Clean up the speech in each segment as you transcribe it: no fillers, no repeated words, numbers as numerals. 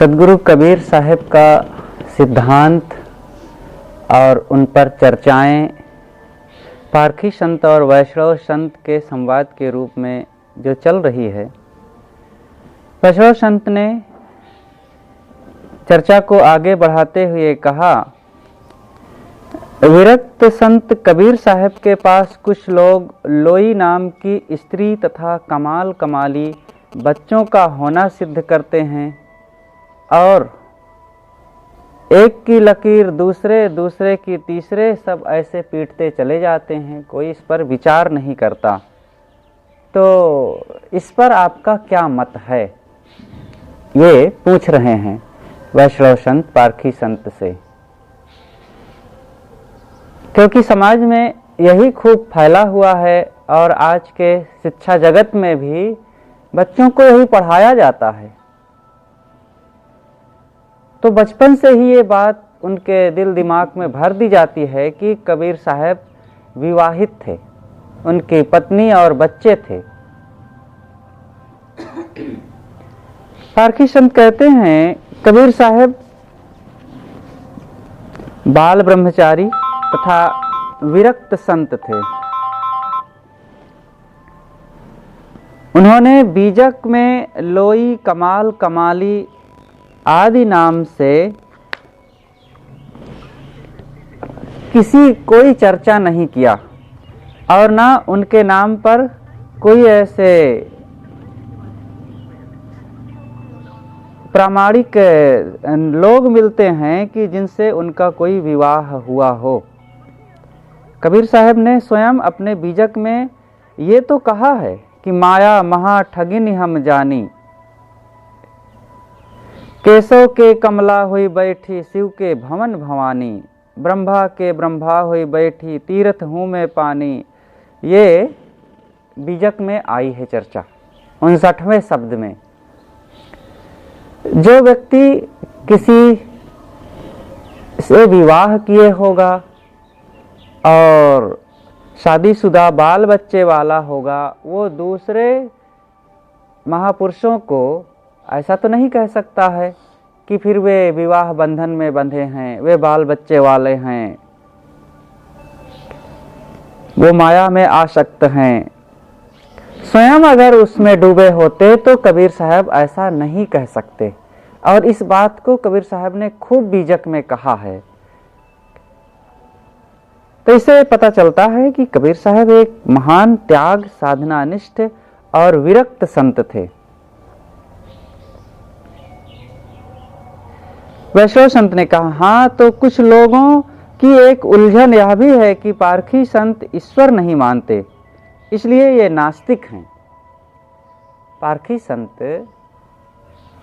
सदगुरु कबीर साहब का सिद्धांत और उन पर चर्चाएं पारखी संत और वैष्णव संत के संवाद के रूप में जो चल रही है। वैष्णव संत ने चर्चा को आगे बढ़ाते हुए कहा, विरक्त संत कबीर साहब के पास कुछ लोग लोई नाम की स्त्री तथा कमाल कमाली बच्चों का होना सिद्ध करते हैं और एक की लकीर दूसरे, दूसरे की तीसरे, सब ऐसे पीटते चले जाते हैं, कोई इस पर विचार नहीं करता। तो इस पर आपका क्या मत है, ये पूछ रहे हैं वैष्णव संत पारखी संत से। क्योंकि समाज में यही खूब फैला हुआ है और आज के शिक्षा जगत में भी बच्चों को यही पढ़ाया जाता है। तो बचपन से ही ये बात उनके दिल दिमाग में भर दी जाती है कि कबीर साहब विवाहित थे, उनकी पत्नी और बच्चे थे। पारखी संत कहते हैं कबीर साहब बाल ब्रह्मचारी तथा विरक्त संत थे। उन्होंने बीजक में लोई, कमाल, कमाली आदि नाम से कोई चर्चा नहीं किया और ना उनके नाम पर कोई ऐसे प्रामाणिक लोग मिलते हैं कि जिनसे उनका कोई विवाह हुआ हो। कबीर साहब ने स्वयं अपने बीजक में ये तो कहा है कि माया महा ठगिन हम जानी, केशव के कमला हुई बैठी शिव के भवन भवानी, ब्रह्मा के ब्रह्मा हुई बैठी तीर्थ हूँ मैं पानी। ये बीजक में आई है चर्चा 59वें शब्द में। जो व्यक्ति किसी से विवाह किए होगा और शादीशुदा बाल बच्चे वाला होगा, वो दूसरे महापुरुषों को ऐसा तो नहीं कह सकता है कि फिर वे विवाह बंधन में बंधे हैं, वे बाल बच्चे वाले हैं, वो माया में आसक्त हैं। स्वयं अगर उसमें डूबे होते तो कबीर साहब ऐसा नहीं कह सकते। और इस बात को कबीर साहब ने खूब बीजक में कहा है। तो इससे पता चलता है कि कबीर साहब एक महान त्याग, साधनानिष्ठ और विरक्त संत थे। वैष्णव संत ने कहा, हाँ, तो कुछ लोगों की एक उलझन यह भी है कि पारखी संत ईश्वर नहीं मानते, इसलिए ये नास्तिक हैं। पारखी संत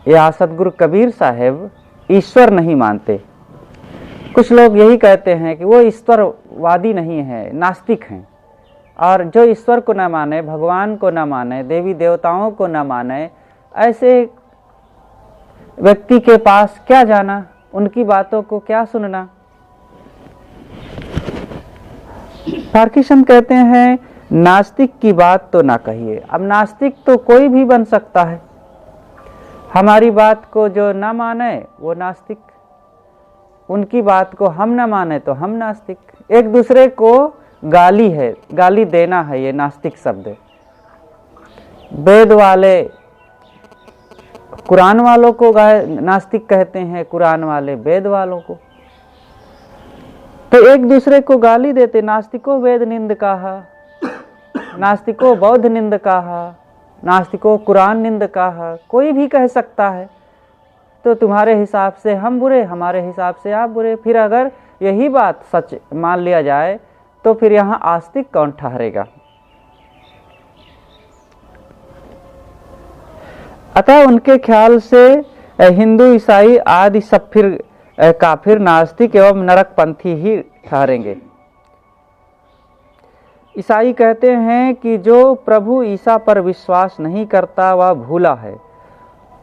या सदगुरु कबीर साहब ईश्वर नहीं मानते। कुछ लोग यही कहते हैं कि वो ईश्वरवादी नहीं है, नास्तिक हैं। और जो ईश्वर को न माने, भगवान को न माने, देवी देवताओं को न माने, ऐसे व्यक्ति के पास क्या जाना, उनकी बातों को क्या सुनना। पारखी संत कहते हैं नास्तिक की बात तो ना कहिए। अब नास्तिक तो कोई भी बन सकता है। हमारी बात को जो ना माने वो नास्तिक, उनकी बात को हम ना माने तो हम नास्तिक। एक दूसरे को गाली है, गाली देना है, ये नास्तिक शब्द। वेद वाले कुरान वालों को नास्तिक कहते हैं, कुरान वाले वेद वालों को। तो एक दूसरे को गाली देते, नास्तिको वेद निंद कहा, नास्तिको बौद्ध निंद कहा, नास्तिको कुरान निंद कहा, कोई भी कह सकता है। तो तुम्हारे हिसाब से हम बुरे, हमारे हिसाब से आप बुरे। फिर अगर यही बात सच मान लिया जाए तो फिर यहाँ आस्तिक कौन ठहरेगा। अतः उनके ख्याल से हिंदू, ईसाई आदि सब फिर काफिर, नास्तिक एवं नरकपंथी ही ठहरेंगे। ईसाई कहते हैं कि जो प्रभु ईसा पर विश्वास नहीं करता वह भूला है,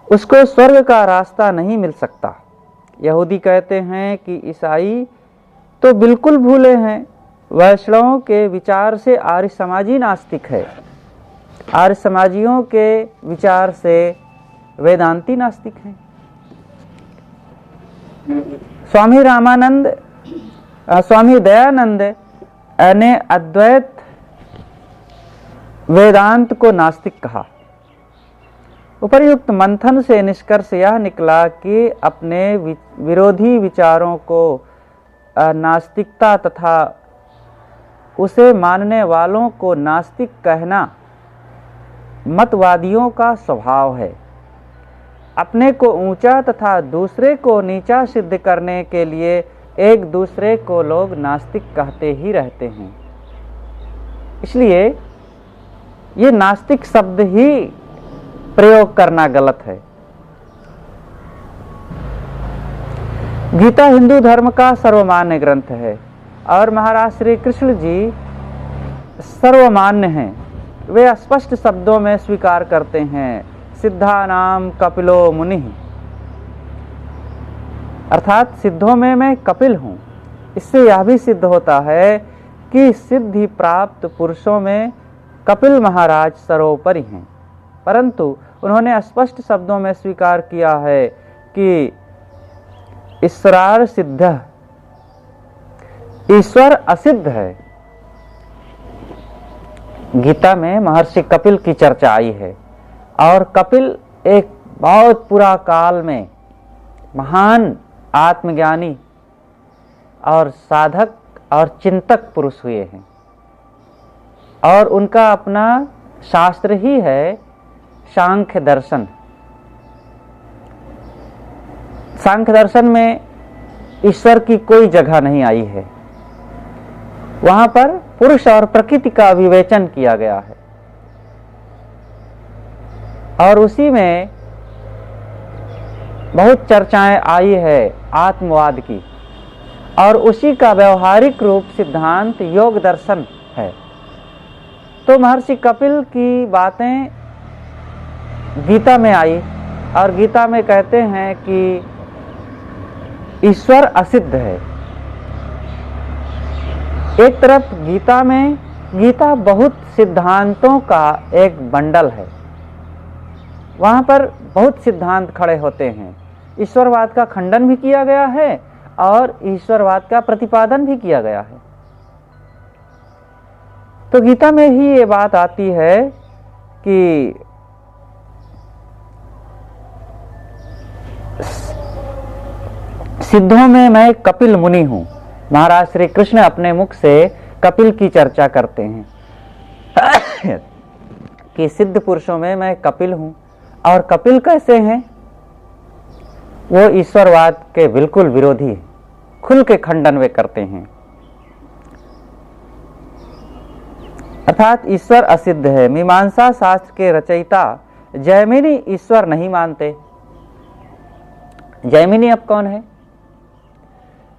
उसको स्वर्ग का रास्ता नहीं मिल सकता। यहूदी कहते हैं कि ईसाई तो बिल्कुल भूले हैं, वैष्णवों के विचार से आर्य समाजी नास्तिक है, आर्य समाजियों के विचार से वेदांती नास्तिक हैं। स्वामी दयानंद ने अद्वैत वेदांत को नास्तिक कहा। उपर्युक्त मंथन से निष्कर्ष यह निकला कि अपने विरोधी विचारों को नास्तिकता तथा उसे मानने वालों को नास्तिक कहना मतवादियों का स्वभाव है। अपने को ऊंचा तथा दूसरे को नीचा सिद्ध करने के लिए एक दूसरे को लोग नास्तिक कहते ही रहते हैं। इसलिए ये नास्तिक शब्द ही प्रयोग करना गलत है। गीता हिंदू धर्म का सर्वमान्य ग्रंथ है और महाराज श्री कृष्ण जी सर्वमान्य हैं। वे स्पष्ट शब्दों में स्वीकार करते हैं, सिद्धानाम कपिलो मुनि, अर्थात सिद्धों में मैं कपिल हूँ। इससे यह भी सिद्ध होता है कि सिद्धि प्राप्त पुरुषों में कपिल महाराज सर्वोपरि हैं, परंतु उन्होंने स्पष्ट शब्दों में स्वीकार किया है कि ईश्वरार सिद्ध, ईश्वर असिद्ध है। गीता में महर्षि कपिल की चर्चा आई है और कपिल एक बहुत पुरा काल में महान आत्मज्ञानी और साधक और चिंतक पुरुष हुए हैं और उनका अपना शास्त्र ही है सांख्य दर्शन। सांख्य दर्शन में ईश्वर की कोई जगह नहीं आई है। वहां पर पुरुष और प्रकृति का विवेचन किया गया है और उसी में बहुत चर्चाएं आई है आत्मवाद की, और उसी का व्यवहारिक रूप सिद्धांत योग दर्शन है। तो महर्षि कपिल की बातें गीता में आई और गीता में कहते हैं कि ईश्वर असिद्ध है। एक तरफ गीता में, गीता बहुत सिद्धांतों का एक बंडल है, वहां पर बहुत सिद्धांत खड़े होते हैं। ईश्वरवाद का खंडन भी किया गया है और ईश्वरवाद का प्रतिपादन भी किया गया है। तो गीता में ही ये बात आती है कि सिद्धों में मैं कपिल मुनि हूं। महाराज श्री कृष्ण अपने मुख से कपिल की चर्चा करते हैं कि सिद्ध पुरुषों में मैं कपिल हूं। और कपिल कैसे हैं? वो ईश्वरवाद के बिल्कुल विरोधी, खुल के खंडन वे करते हैं, अर्थात ईश्वर असिद्ध है। मीमांसा शास्त्र के रचयिता जैमिनी ईश्वर नहीं मानते। जैमिनी अब कौन है?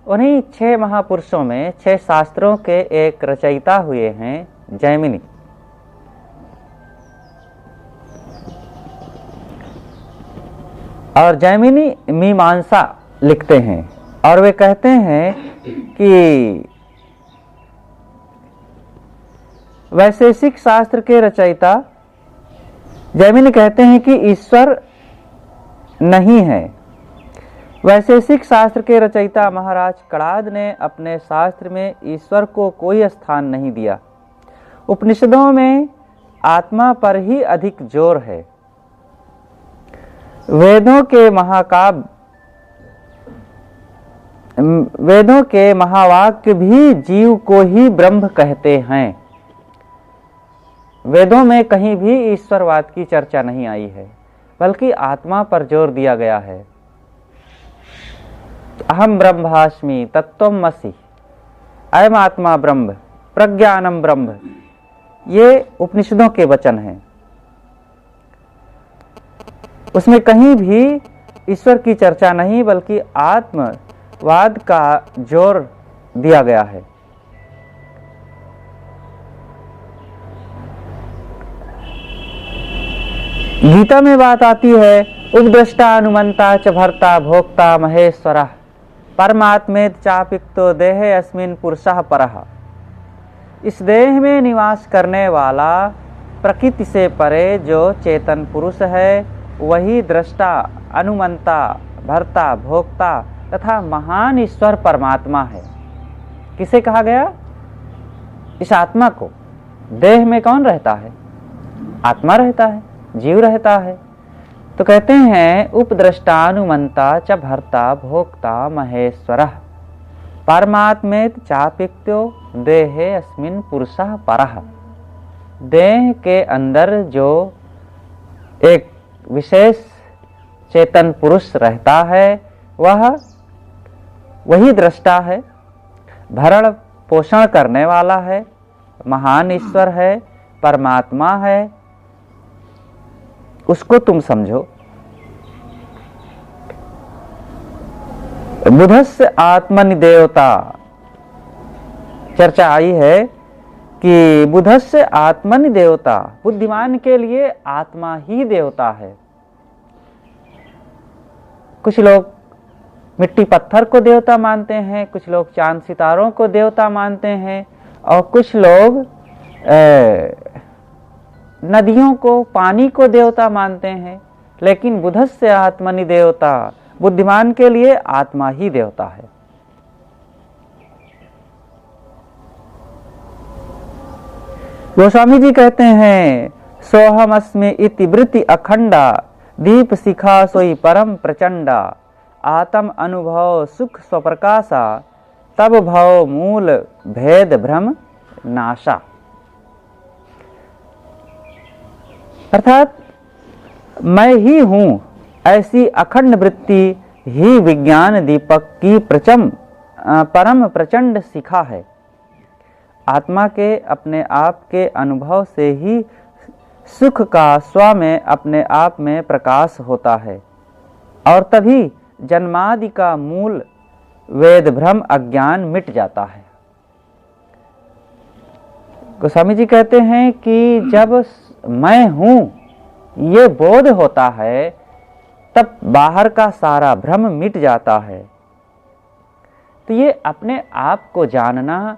उन्हीं 6 महापुरुषों में 6 शास्त्रों के एक रचयिता हुए हैं जैमिनी। और जैमिनी मीमांसा लिखते हैं और वे कहते हैं कि वैशेषिक शास्त्र के रचयिता जैमिनी कहते हैं कि ईश्वर नहीं है। वैशेषिक शास्त्र के रचयिता महाराज कणाद ने अपने शास्त्र में ईश्वर को कोई स्थान नहीं दिया। उपनिषदों में आत्मा पर ही अधिक जोर है। वेदों के महावाक्य भी जीव को ही ब्रह्म कहते हैं। वेदों में कहीं भी ईश्वरवाद की चर्चा नहीं आई है, बल्कि आत्मा पर जोर दिया गया है। अहम ब्रह्मास्मि तत्त्वमसि, अयम आत्मा ब्रह्म, प्रज्ञानम ब्रह्म, ये उपनिषदों के वचन हैं। उसमें कहीं भी ईश्वर की चर्चा नहीं, बल्कि आत्मवाद का जोर दिया गया है। गीता में बात आती है, उपद्रष्टा अनुमंता च भर्ता भोक्ता महेश्वरः परमात्मेत चापिक्तो देहे अस्मिन् पुरुषः परः। इस देह में निवास करने वाला प्रकृति से परे जो चेतन पुरुष है, वही दृष्टा, अनुमंता, भर्ता, भोक्ता तथा महान ईश्वर परमात्मा है। किसे कहा गया? इस आत्मा को। देह में कौन रहता है? आत्मा रहता है, जीव रहता है। तो कहते हैं उपद्रष्टानुमंता च भर्ता भोक्ता महेश्वरः परमात्मेत चाप्युक्तो देहे अस्मिन् पुरुषः परः। देह के अंदर जो एक विशेष चेतन पुरुष रहता है वही दृष्टा है, भरण पोषण करने वाला है, महान ईश्वर है, परमात्मा है। उसको तुम समझो। बुधस्य आत्मनि देवता चर्चा आई है कि बुधस्य आत्मनि देवता, बुद्धिमान के लिए आत्मा ही देवता है। कुछ लोग मिट्टी पत्थर को देवता मानते हैं, कुछ लोग चांद सितारों को देवता मानते हैं, और कुछ लोग नदियों को, पानी को देवता मानते हैं। लेकिन बुधस्य आत्मनि देवता, बुद्धिमान के लिए आत्मा ही देवता है। गोस्वामी जी कहते हैं सोहमस्मि इति वृत्ति अखंडा दीप शिखा सोई परम प्रचंडा आत्म अनुभव सुख स्वप्रकाशा तब भव मूल भेद भ्रम नाशा। अर्थात मैं ही हूं, ऐसी अखंड वृत्ति ही विज्ञान दीपक की परम प्रचंड शिखा है। आत्मा के अपने आप के अनुभव से ही सुख का स्व में अपने आप में प्रकाश होता है, और तभी जन्मादि का मूल वेद भ्रम अज्ञान मिट जाता है। गोस्वामी जी कहते हैं कि जब मैं हूं ये बोध होता है तब बाहर का सारा भ्रम मिट जाता है। तो ये अपने आप को जानना,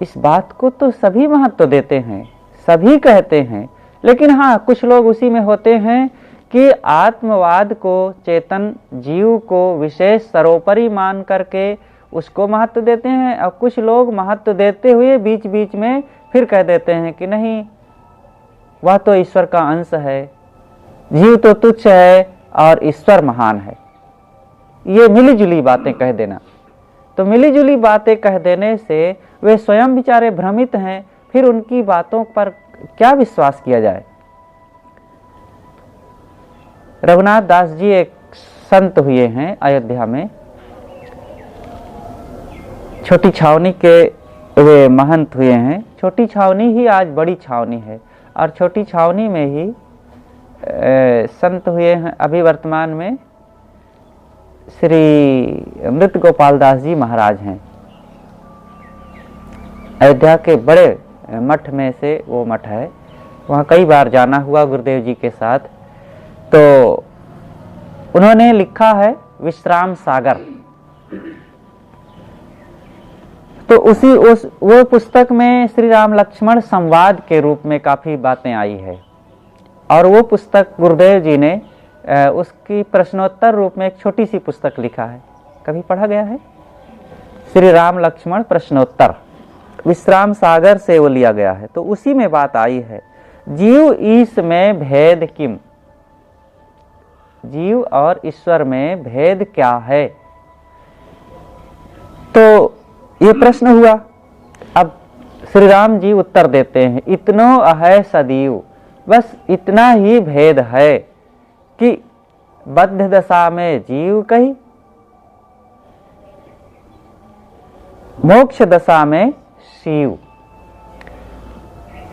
इस बात को तो सभी महत्व देते हैं, सभी कहते हैं। लेकिन हाँ, कुछ लोग उसी में होते हैं कि आत्मवाद को, चेतन जीव को विशेष सर्वोपरि मान करके उसको महत्व देते हैं, और कुछ लोग महत्व देते हुए बीच बीच में फिर कह देते हैं कि नहीं, वह तो ईश्वर का अंश है, जीव तो तुच्छ है और ईश्वर महान है। ये मिली जुली बातें कह देना। तो मिली जुली बातें कह देने से वे स्वयं बेचारे भ्रमित हैं, फिर उनकी बातों पर क्या विश्वास किया जाए। रघुनाथ दास जी एक संत हुए हैं अयोध्या में, छोटी छावनी के वे महंत हुए हैं। छोटी छावनी ही आज बड़ी छावनी है, और छोटी छावनी में ही संत हुए हैं। अभी वर्तमान में श्री अमृत गोपाल दास जी महाराज हैं। अयोध्या के बड़े मठ में से वो मठ है, वहाँ कई बार जाना हुआ गुरुदेव जी के साथ। तो उन्होंने लिखा है विश्राम सागर। तो वो पुस्तक में श्री राम लक्ष्मण संवाद के रूप में काफी बातें आई है, और वो पुस्तक गुरुदेव जी ने उसकी प्रश्नोत्तर रूप में एक छोटी सी पुस्तक लिखा है। कभी पढ़ा गया है? श्री राम लक्ष्मण प्रश्नोत्तर, विश्राम सागर से वो लिया गया है। तो उसी में बात आई है, जीव ईश में भेद किम, जीव और ईश्वर में भेद क्या है। तो ये प्रश्न हुआ। अब श्री राम जी उत्तर देते हैं, इतनो अहै सदीव, बस इतना ही भेद है कि बद्ध दशा में जीव कही, मोक्ष दशा में शिव।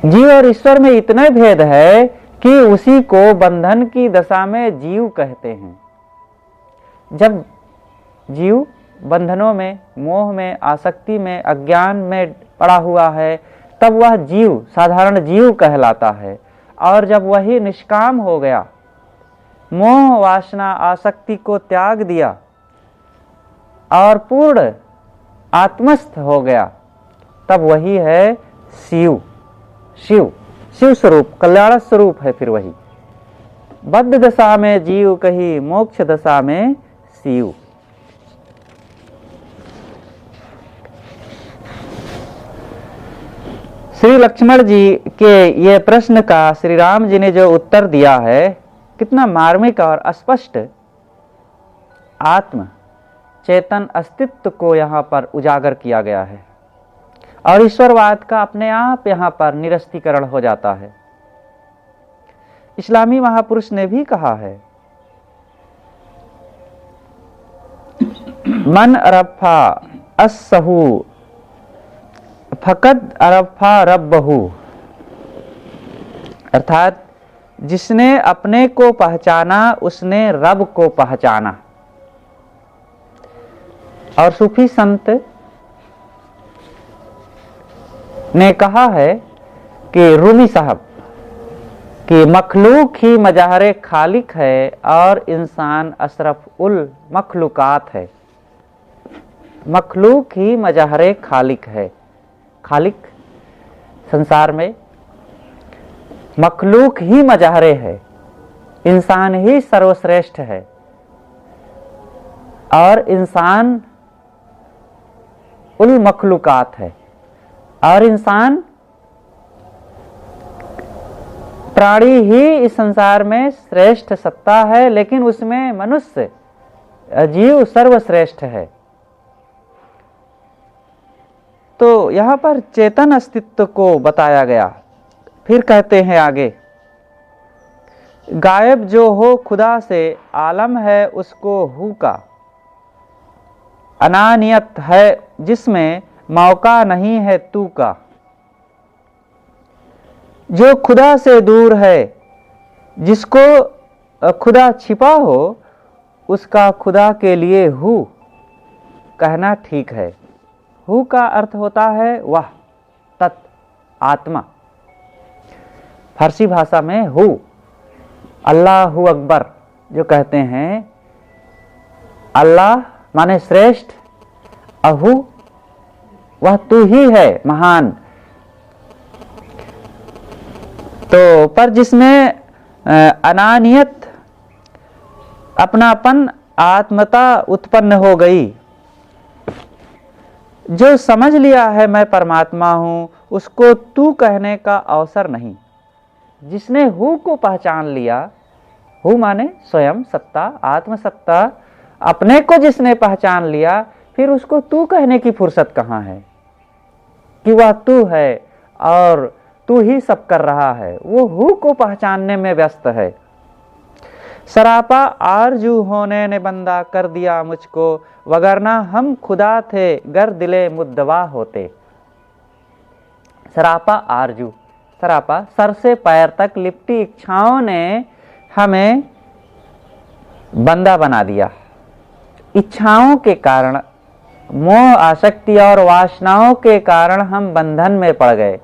जीव और ईश्वर में इतना भेद है कि उसी को बंधन की दशा में जीव कहते हैं। जब जीव बंधनों में, मोह में, आसक्ति में, अज्ञान में पड़ा हुआ है, तब वह जीव, साधारण जीव कहलाता है। और जब वही निष्काम हो गया, मोह वासना आसक्ति को त्याग दिया और पूर्ण आत्मस्थ हो गया, तब वही है शिव। शिव शिव स्वरूप, कल्याण स्वरूप है। फिर वही बद्ध दशा में जीव कही, मोक्ष दशा में शिव। श्री लक्ष्मण जी के ये प्रश्न का श्री राम जी ने जो उत्तर दिया है, कितना मार्मिक और स्पष्ट आत्म चेतन अस्तित्व को यहाँ पर उजागर किया गया है और ईश्वरवाद का अपने आप यहाँ पर निरस्तीकरण हो जाता है। इस्लामी महापुरुष ने भी कहा है, मन अरफा असहू फकद अरफा रब्बहू, अर्थात जिसने अपने को पहचाना उसने रब को पहचाना। और सूफी संत ने कहा है कि रूमी साहब कि मखलूक ही मजाहरे खालिक है और इंसान अशरफ उल मखलूकात है। मखलूक ही मजाहरे खालिक है। खालिक संसार में मखलूक ही मजाहरे है, इंसान ही सर्वश्रेष्ठ है और इंसान उल मखलूकात है। और इंसान प्राणी ही इस संसार में श्रेष्ठ सत्ता है, लेकिन उसमें मनुष्य जीव सर्वश्रेष्ठ है। तो यहां पर चेतन अस्तित्व को बताया गया। फिर कहते हैं आगे, गायब जो हो खुदा से आलम है उसको हु का, अनानियत है जिसमें मौका नहीं है तू का। जो खुदा से दूर है, जिसको खुदा छिपा हो, उसका खुदा के लिए हु कहना ठीक है। हु का अर्थ होता है वह, तत्, आत्मा। फारसी भाषा में हु, अल्लाहु अकबर जो कहते हैं, अल्लाह माने श्रेष्ठ, अहु वह तू ही है महान। तो पर जिसमें अनानियत अपनापन आत्मता उत्पन्न हो गई, जो समझ लिया है मैं परमात्मा हूं, उसको तू कहने का अवसर नहीं। जिसने हु को पहचान लिया, हु माने स्वयं सत्ता, आत्मसत्ता, अपने को जिसने पहचान लिया, फिर उसको तू कहने की फुर्सत कहाँ है कि वह तू है और तू ही सब कर रहा है। वो हु को पहचानने में व्यस्त है। सरापा आरजू होने ने बंदा कर दिया मुझको, वगरना हम खुदा थे गर दिले मुद्दवा होते। सरापा आरजू, सरापा सर से पैर तक लिपटी इच्छाओं ने हमें बंदा बना दिया। इच्छाओं के कारण, मोह आसक्ति और वासनाओं के कारण हम बंधन में पड़ गए।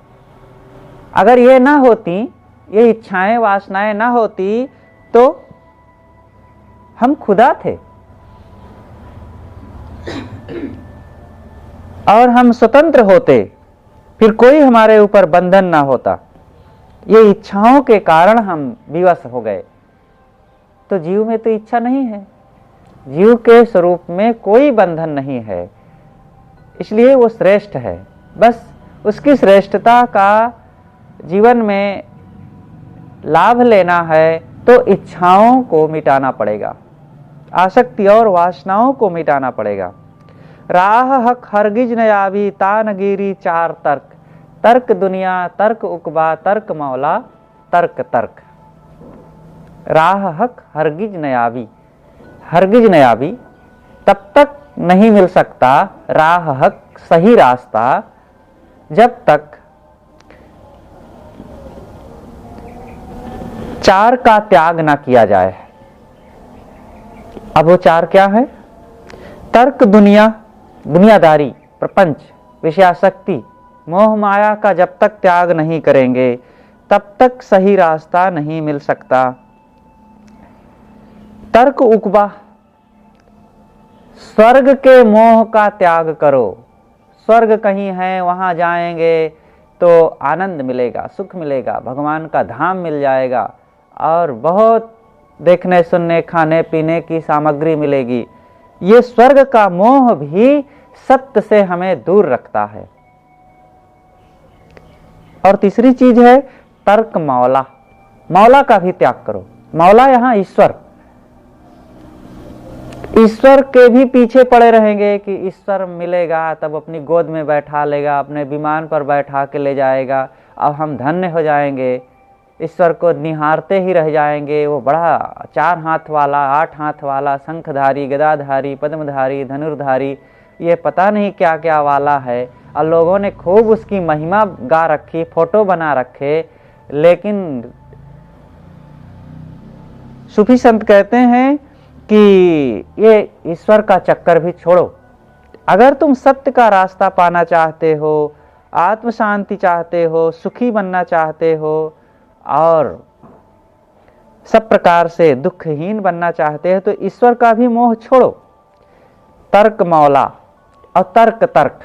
अगर ये ना होती, ये इच्छाएं वासनाएं ना होती, तो हम खुदा थे और हम स्वतंत्र होते, फिर कोई हमारे ऊपर बंधन ना होता। ये इच्छाओं के कारण हम विवश हो गए। तो जीव में तो इच्छा नहीं है, जीव के स्वरूप में कोई बंधन नहीं है, इसलिए वो श्रेष्ठ है। बस उसकी श्रेष्ठता का जीवन में लाभ लेना है तो इच्छाओं को मिटाना पड़ेगा, आसक्ति और वासनाओं को मिटाना पड़ेगा। राह हक हरगिज न आवी तान गिरी चार तर्क, तर्क दुनिया तर्क उकबा तर्क मौला तर्क तर्क। राह हक हरगिज न आवी, हरगिज न आवी, तब तक नहीं मिल सकता राह हक सही रास्ता जब तक चार का त्याग ना किया जाए। अब वो चार क्या है? तर्क दुनिया, दुनियादारी, प्रपंच, विषयासक्ति, मोह माया का जब तक त्याग नहीं करेंगे तब तक सही रास्ता नहीं मिल सकता। तर्क उकबा, स्वर्ग के मोह का त्याग करो। स्वर्ग कहीं है, वहां जाएंगे तो आनंद मिलेगा, सुख मिलेगा, भगवान का धाम मिल जाएगा और बहुत देखने सुनने खाने पीने की सामग्री मिलेगी। ये स्वर्ग का मोह भी सत्य से हमें दूर रखता है। और तीसरी चीज है तर्क मौला। मौला का भी त्याग करो। मौला यहाँ ईश्वर, ईश्वर के भी पीछे पड़े रहेंगे कि ईश्वर मिलेगा तब अपनी गोद में बैठा लेगा, अपने विमान पर बैठा के ले जाएगा, अब हम धन्य हो जाएंगे, ईश्वर को निहारते ही रह जाएंगे। वो बड़ा 4 हाथ वाला, 8 हाथ वाला, शंखधारी, गदाधारी, पद्मधारी, धनुर्धारी, ये पता नहीं क्या क्या वाला है। और लोगों ने खूब उसकी महिमा गा रखी, फोटो बना रखे। लेकिन सूफी संत कहते हैं कि ये ईश्वर का चक्कर भी छोड़ो। अगर तुम सत्य का रास्ता पाना चाहते हो, आत्म शांति चाहते हो, सुखी बनना चाहते हो और सब प्रकार से दुखहीन बनना चाहते हो, तो ईश्वर का भी मोह छोड़ो। तर्क मौला और तर्क तर्क,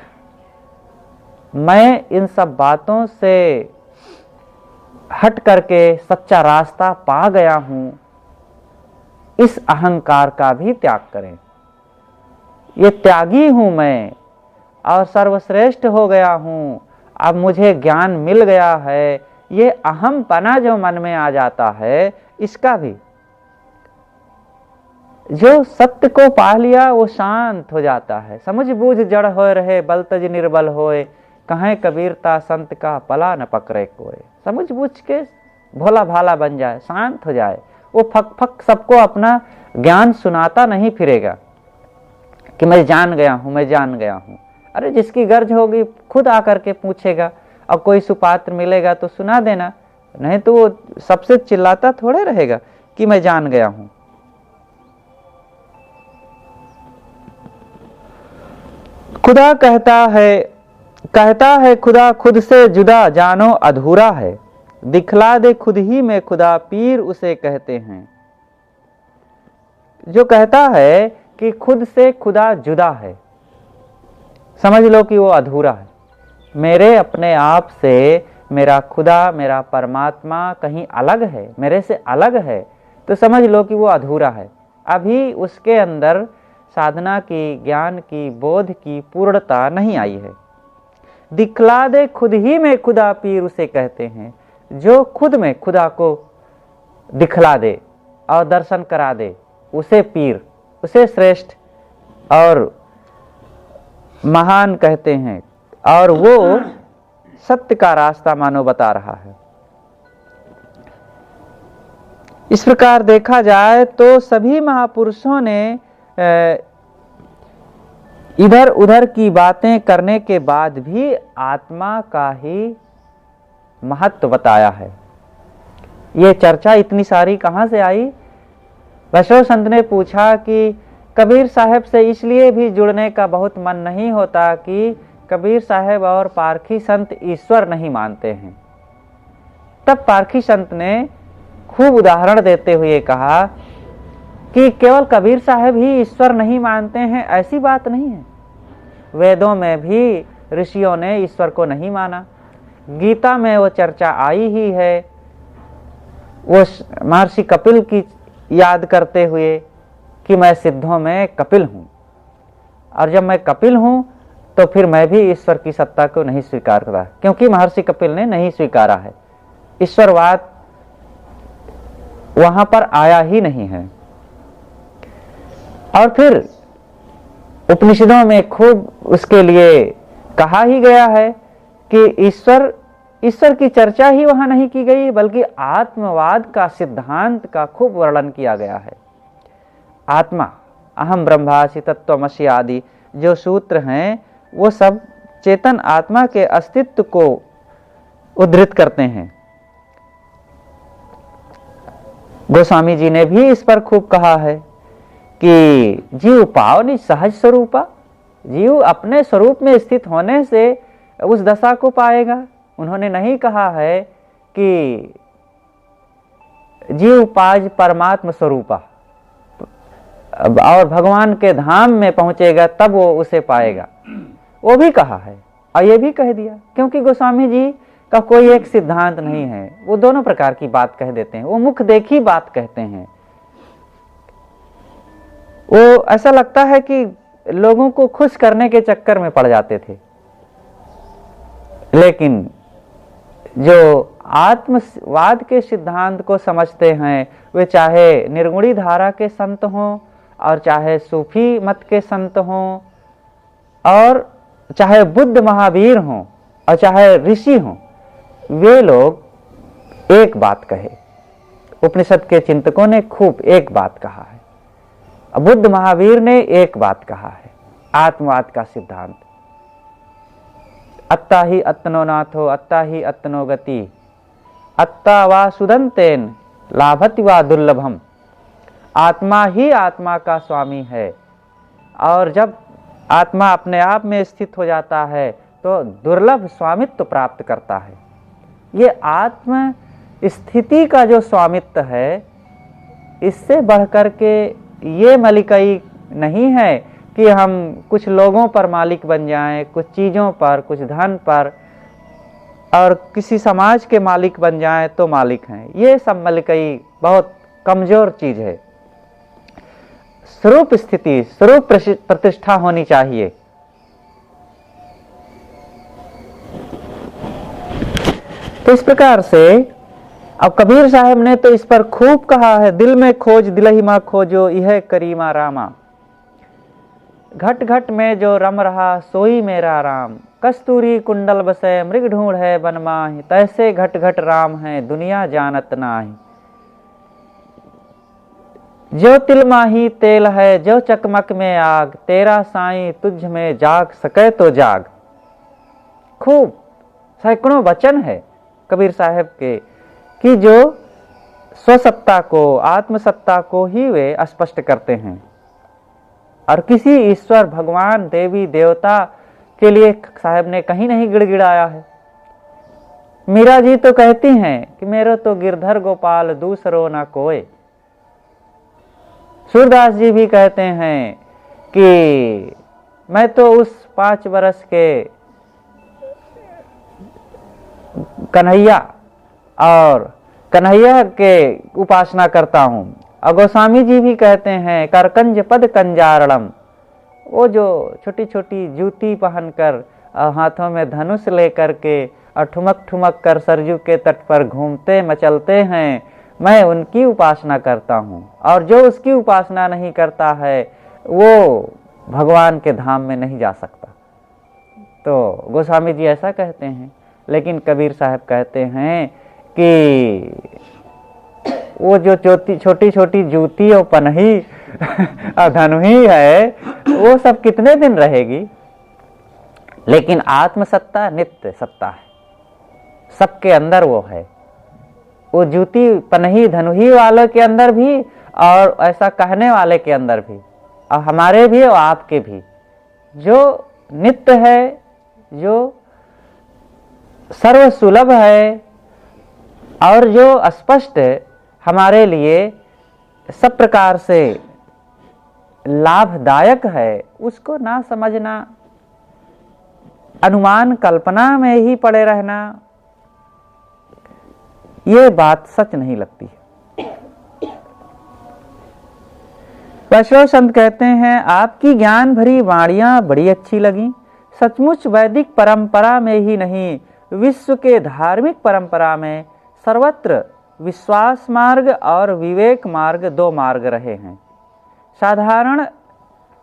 मैं इन सब बातों से हट करके सच्चा रास्ता पा गया हूं, इस अहंकार का भी त्याग करें। ये त्यागी हूं मैं और सर्वश्रेष्ठ हो गया हूं, अब मुझे ज्ञान मिल गया है, ये अहमपना जो मन में आ जाता है, इसका भी। जो सत्य को पा लिया वो शांत हो जाता है। समझ बूझ जड़ होए रहे, बल तज निर्बल होए, कहें कबीरता संत का पला न पकड़े कोई। समझ बूझ के भोला भाला बन जाए, शांत हो जाए, वो फक फक सबको अपना ज्ञान सुनाता नहीं फिरेगा कि मैं जान गया हूं, मैं जान गया हूं। अरे जिसकी गर्ज होगी खुद आकर के पूछेगा, और कोई सुपात्र मिलेगा तो सुना देना, नहीं तो वो सबसे चिल्लाता थोड़े रहेगा कि मैं जान गया हूं। खुदा कहता है खुदा खुद से जुदा जानो अधूरा है, दिखला दे खुद ही में खुदा पीर उसे कहते हैं। जो कहता है कि खुद से खुदा जुदा है, समझ लो कि वो अधूरा है। मेरे अपने आप से मेरा खुदा, मेरा परमात्मा कहीं अलग है, मेरे से अलग है, तो समझ लो कि वो अधूरा है। अभी उसके अंदर साधना की, ज्ञान की, बोध की पूर्णता नहीं आई है। दिखला दे खुद ही में खुदा पीर उसे कहते हैं। जो खुद में खुदा को दिखला दे और दर्शन करा दे, उसे पीर, उसे श्रेष्ठ और महान कहते हैं। और वो सत्य का रास्ता मानो बता रहा है। इस प्रकार देखा जाए तो सभी महापुरुषों ने इधर उधर की बातें करने के बाद भी आत्मा का ही महत्व बताया है। ये चर्चा इतनी सारी कहाँ से आई? वैष्णव संत ने पूछा कि कबीर साहब से इसलिए भी जुड़ने का बहुत मन नहीं होता कि कबीर साहब और पारखी संत ईश्वर नहीं मानते हैं। तब पारखी संत ने खूब उदाहरण देते हुए कहा कि केवल कबीर साहब ही ईश्वर नहीं मानते हैं, ऐसी बात नहीं है। वेदों में भी ऋषियों ने ईश्वर को नहीं माना। गीता में वो चर्चा आई ही है। वो महर्षि कपिल की याद करते हुए कि मैं सिद्धों में कपिल हूं, और जब मैं कपिल हूं तो फिर मैं भी ईश्वर की सत्ता को नहीं स्वीकार करता, क्योंकि महर्षि कपिल ने नहीं स्वीकारा है। ईश्वरवाद वहां पर आया ही नहीं है। और फिर उपनिषदों में खूब उसके लिए कहा ही गया है कि ईश्वर की चर्चा ही वहां नहीं की गई, बल्कि आत्मवाद का सिद्धांत का खूब वर्णन किया गया है। आत्मा, अहम ब्रह्मासि तत्त्वमसि आदि जो सूत्र हैं, वो सब चेतन आत्मा के अस्तित्व को उद्धृत करते हैं। गोस्वामी जी ने भी इस पर खूब कहा है कि जीव पावनी सहज स्वरूपा, जीव अपने स्वरूप में स्थित होने से उस दशा को पाएगा। उन्होंने नहीं कहा है कि जीव पाज परमात्मा स्वरूपा और भगवान के धाम में पहुंचेगा तब वो उसे पाएगा, वो भी कहा है। और ये भी कह दिया, क्योंकि गोस्वामी जी का कोई एक सिद्धांत नहीं है, वो दोनों प्रकार की बात कह देते हैं। वो मुख देखी बात कहते हैं। वो ऐसा लगता है कि लोगों को खुश करने के चक्कर में पड़ जाते थे, लेकिन जो आत्मवाद के सिद्धांत को समझते हैं, वे चाहे निर्गुणी धारा के संत हों और चाहे सूफी मत के संत हों और चाहे बुद्ध महावीर हों और चाहे ऋषि हों, वे लोग एक बात कहे। उपनिषद के चिंतकों ने खूब एक बात कहा है, बुद्ध महावीर ने एक बात कहा है, आत्मवाद का सिद्धांत। अत्ता ही अत्नो नाथो अत्ता ही अत्नो गति अत्ता वा सुदंतेन लाभति वा दुर्लभम। आत्मा ही आत्मा का स्वामी है और जब आत्मा अपने आप में स्थित हो जाता है तो दुर्लभ स्वामित्व प्राप्त करता है। ये आत्म स्थिति का जो स्वामित्व है, इससे बढ़कर के ये मलिकाई नहीं है कि हम कुछ लोगों पर मालिक बन जाएं, कुछ चीज़ों पर, कुछ धन पर और किसी समाज के मालिक बन जाएं तो मालिक हैं। ये सब मलिकाई बहुत कमज़ोर चीज़ है। स्वरूप स्थिति, स्वरूप प्रतिष्ठा होनी चाहिए। तो इस प्रकार से अब कबीर साहब ने तो इस पर खूब कहा है, दिल में खोज दिलहि मां खोजो यह करीमा रामा। घट घट में जो रम रहा सोई मेरा राम। कस्तूरी कुंडल बसे मृग ढूंढ है बन माहि। तैसे घट घट राम है दुनिया जानत नाही। जो तिल माही तेल है जो चकमक में आग। तेरा साईं तुझ में जाग सके तो जाग। खूब सैकड़ों वचन है कबीर साहब के कि जो स्वसत्ता को, आत्मसत्ता को ही वे स्पष्ट करते हैं और किसी ईश्वर, भगवान, देवी, देवता के लिए साहब ने कहीं नहीं गिड़गिड़ाया है। मीरा जी तो कहती हैं कि मेरो तो गिरधर गोपाल दूसरो ना कोई। सूरदास जी भी कहते हैं कि मैं तो उस 5 वर्ष के कन्हैया और कन्हैया के उपासना करता हूँ। और गोस्वामी जी भी कहते हैं करकंज पद कंजारड़म। वो जो छोटी छोटी जूती पहनकर हाथों में धनुष लेकर के और ठुमक ठुमक कर सरजू के तट पर घूमते मचलते हैं, मैं उनकी उपासना करता हूँ। और जो उसकी उपासना नहीं करता है वो भगवान के धाम में नहीं जा सकता। तो गोस्वामी जी ऐसा कहते हैं, लेकिन कबीर साहब कहते हैं कि वो जो छोटी छोटी जूती और पनही और धनुही है वो सब कितने दिन रहेगी, लेकिन आत्मसत्ता नित्य सत्ता है, सबके अंदर वो है। वो जूती पनही धनुही वालों के अंदर भी और ऐसा कहने वाले के अंदर भी और हमारे भी और आपके भी, जो नित्य है, जो सर्व सुलभ है और जो स्पष्ट हमारे लिए सब प्रकार से लाभदायक है, उसको ना समझना, अनुमान कल्पना में ही पड़े रहना, ये बात सच नहीं लगती। वैष्णव संत कहते हैं आपकी ज्ञान भरी वाणियां बड़ी अच्छी लगी। सचमुच वैदिक परंपरा में ही नहीं, विश्व के धार्मिक परंपरा में सर्वत्र विश्वास मार्ग और विवेक मार्ग 2 मार्ग रहे हैं। साधारण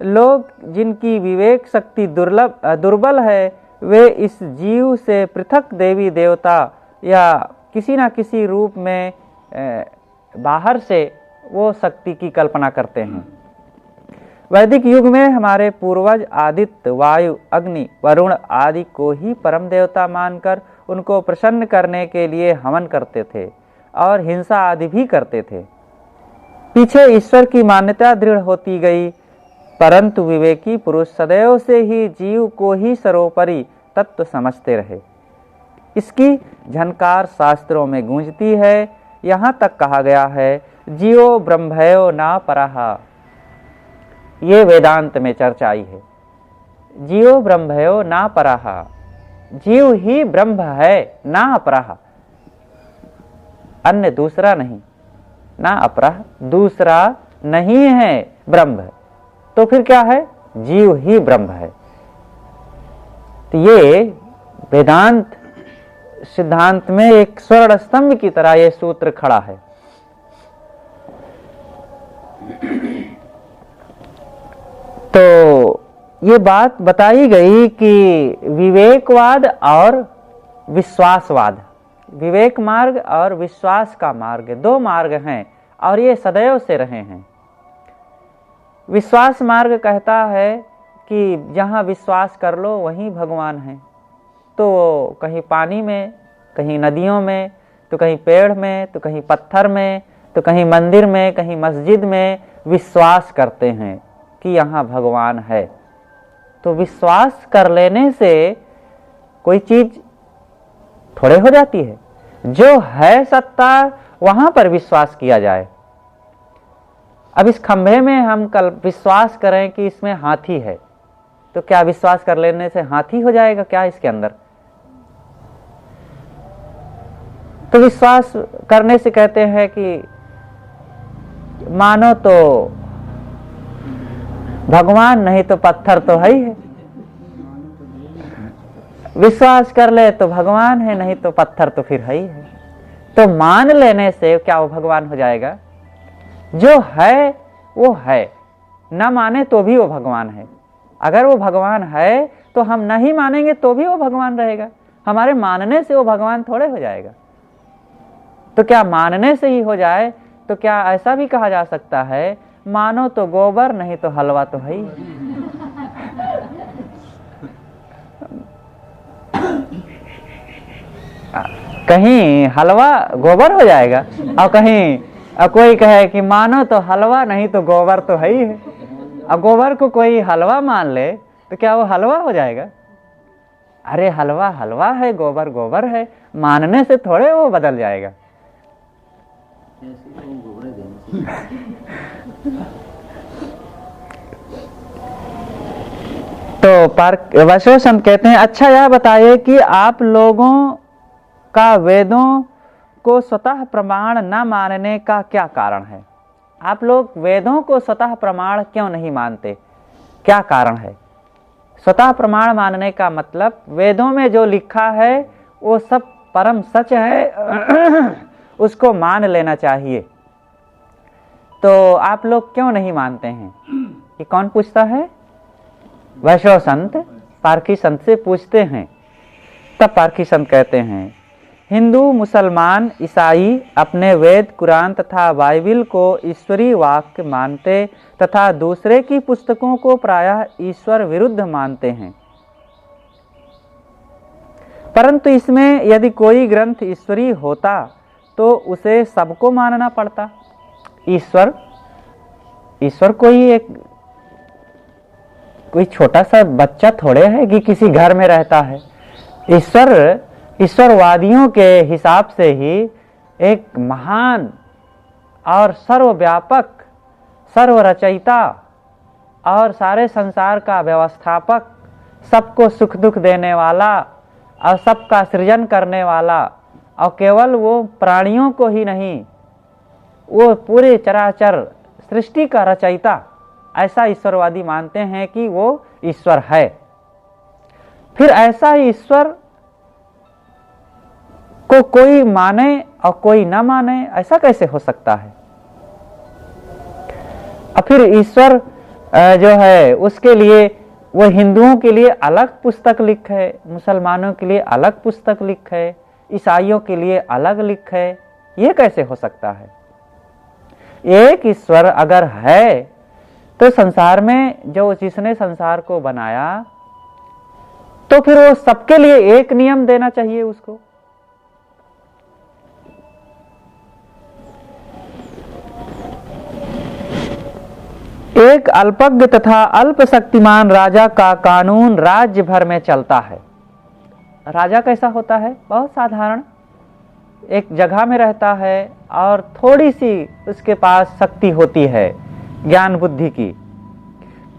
लोग जिनकी विवेक शक्ति दुर्बल है, वे इस जीव से पृथक देवी देवता या किसी न किसी रूप में बाहर से वो शक्ति की कल्पना करते हैं। वैदिक युग में हमारे पूर्वज आदित्य, वायु, अग्नि, वरुण आदि को ही परम देवता मानकर उनको प्रसन्न करने के लिए हवन करते थे और हिंसा आदि भी करते थे। पीछे ईश्वर की मान्यता दृढ़ होती गई, परंतु विवेकी पुरुष सदैव से ही जीव को ही सर्वोपरि तत्व समझते रहे। इसकी झनकार शास्त्रों में गूंजती है। यहाँ तक कहा गया है जीवो ब्रह्मयो ना परहा। ये वेदांत में चर्चा आई है। जीवो ब्रह्मयो ना परहा, जीव ही ब्रह्म है, ना अपरह, अन्य दूसरा नहीं, ना अपरह दूसरा नहीं है ब्रह्म। तो फिर क्या है? जीव ही ब्रह्म है। तो ये वेदांत सिद्धांत में एक स्वर्ण स्तंभ की तरह यह सूत्र खड़ा है। तो ये बात बताई गई कि विवेकवाद और विश्वासवाद, विवेक मार्ग और विश्वास का मार्ग, दो मार्ग हैं और ये सदैव से रहे हैं। विश्वास मार्ग कहता है कि जहाँ विश्वास कर लो वहीं भगवान है। तो कहीं पानी में, कहीं नदियों में, तो कहीं पेड़ में, तो कहीं पत्थर में, तो कहीं मंदिर में, कहीं मस्जिद में विश्वास करते हैं कि यहाँ भगवान है। तो विश्वास कर लेने से कोई चीज थोड़े हो जाती है। जो है सत्ता वहां पर विश्वास किया जाए। अब इस खंभे में हम कल विश्वास करें कि इसमें हाथी है, तो क्या विश्वास कर लेने से हाथी हो जाएगा क्या इसके अंदर? तो विश्वास करने से कहते हैं कि मानो तो भगवान, नहीं तो पत्थर तो है ही है। विश्वास कर ले तो भगवान है, नहीं तो पत्थर तो फिर है ही है। तो मान लेने से क्या वो भगवान हो जाएगा? जो है वो है, न माने तो भी वो भगवान है। अगर वो भगवान है तो हम नहीं मानेंगे तो भी वो भगवान रहेगा। हमारे मानने से वो भगवान थोड़े हो जाएगा। तो क्या मानने से ही हो जाए? तो क्या ऐसा भी कहा जा सकता है, मानो तो गोबर, नहीं तो हलवा तो है ही। कहीं हलवा गोबर हो जाएगा और कहीं कोई कहे कि मानो तो हलवा, नहीं तो गोबर तो है ही है। अब गोबर को कोई हलवा मान ले तो क्या वो हलवा हो जाएगा? अरे हलवा हलवा है, गोबर गोबर है, मानने से थोड़े वो बदल जाएगा। तो वैष्णव संत कहते हैं, अच्छा यह बताइए कि आप लोगों का वेदों को स्वतः प्रमाण न मानने का क्या कारण है? आप लोग वेदों को स्वतः प्रमाण क्यों नहीं मानते? क्या कारण है? स्वतः प्रमाण मानने का मतलब वेदों में जो लिखा है वो सब परम सच है, उसको मान लेना चाहिए। तो आप लोग क्यों नहीं मानते हैं? ये कौन पूछता है? वैष्णव संत पारखी संत से पूछते हैं। तब पारखी संत कहते हैं, हिंदू, मुसलमान, ईसाई अपने वेद, कुरान तथा बाइबिल को ईश्वरीय वाक्य मानते तथा दूसरे की पुस्तकों को प्रायः ईश्वर विरुद्ध मानते हैं। परंतु इसमें यदि कोई ग्रंथ ईश्वरीय होता तो उसे सबको मानना पड़ता। ईश्वर कोई छोटा सा बच्चा थोड़े है कि किसी घर में रहता है। ईश्वरवादियों के हिसाब से ही एक महान और सर्वव्यापक, सर्वरचयिता और सारे संसार का व्यवस्थापक, सबको सुख दुख देने वाला और सबका सृजन करने वाला, और केवल वो प्राणियों को ही नहीं, वो पूरे चराचर सृष्टि का रचयिता, ऐसा ईश्वरवादी मानते हैं कि वो ईश्वर है। फिर ऐसा ईश्वर को कोई माने और कोई न माने, ऐसा कैसे हो सकता है? और फिर ईश्वर जो है उसके लिए वो हिंदुओं के लिए अलग पुस्तक लिखे, मुसलमानों के लिए अलग पुस्तक लिखे, ईसाइयों के लिए अलग लिखे, ये कैसे हो सकता है? एक ईश्वर अगर है तो संसार में जो जिसने संसार को बनाया तो फिर वो सबके लिए एक नियम देना चाहिए उसको। एक अल्पज्ञ तथा अल्पशक्तिमान राजा का कानून राज्य भर में चलता है। राजा कैसा होता है? बहुत साधारण, एक जगह में रहता है और थोड़ी सी उसके पास शक्ति होती है ज्ञान बुद्धि की,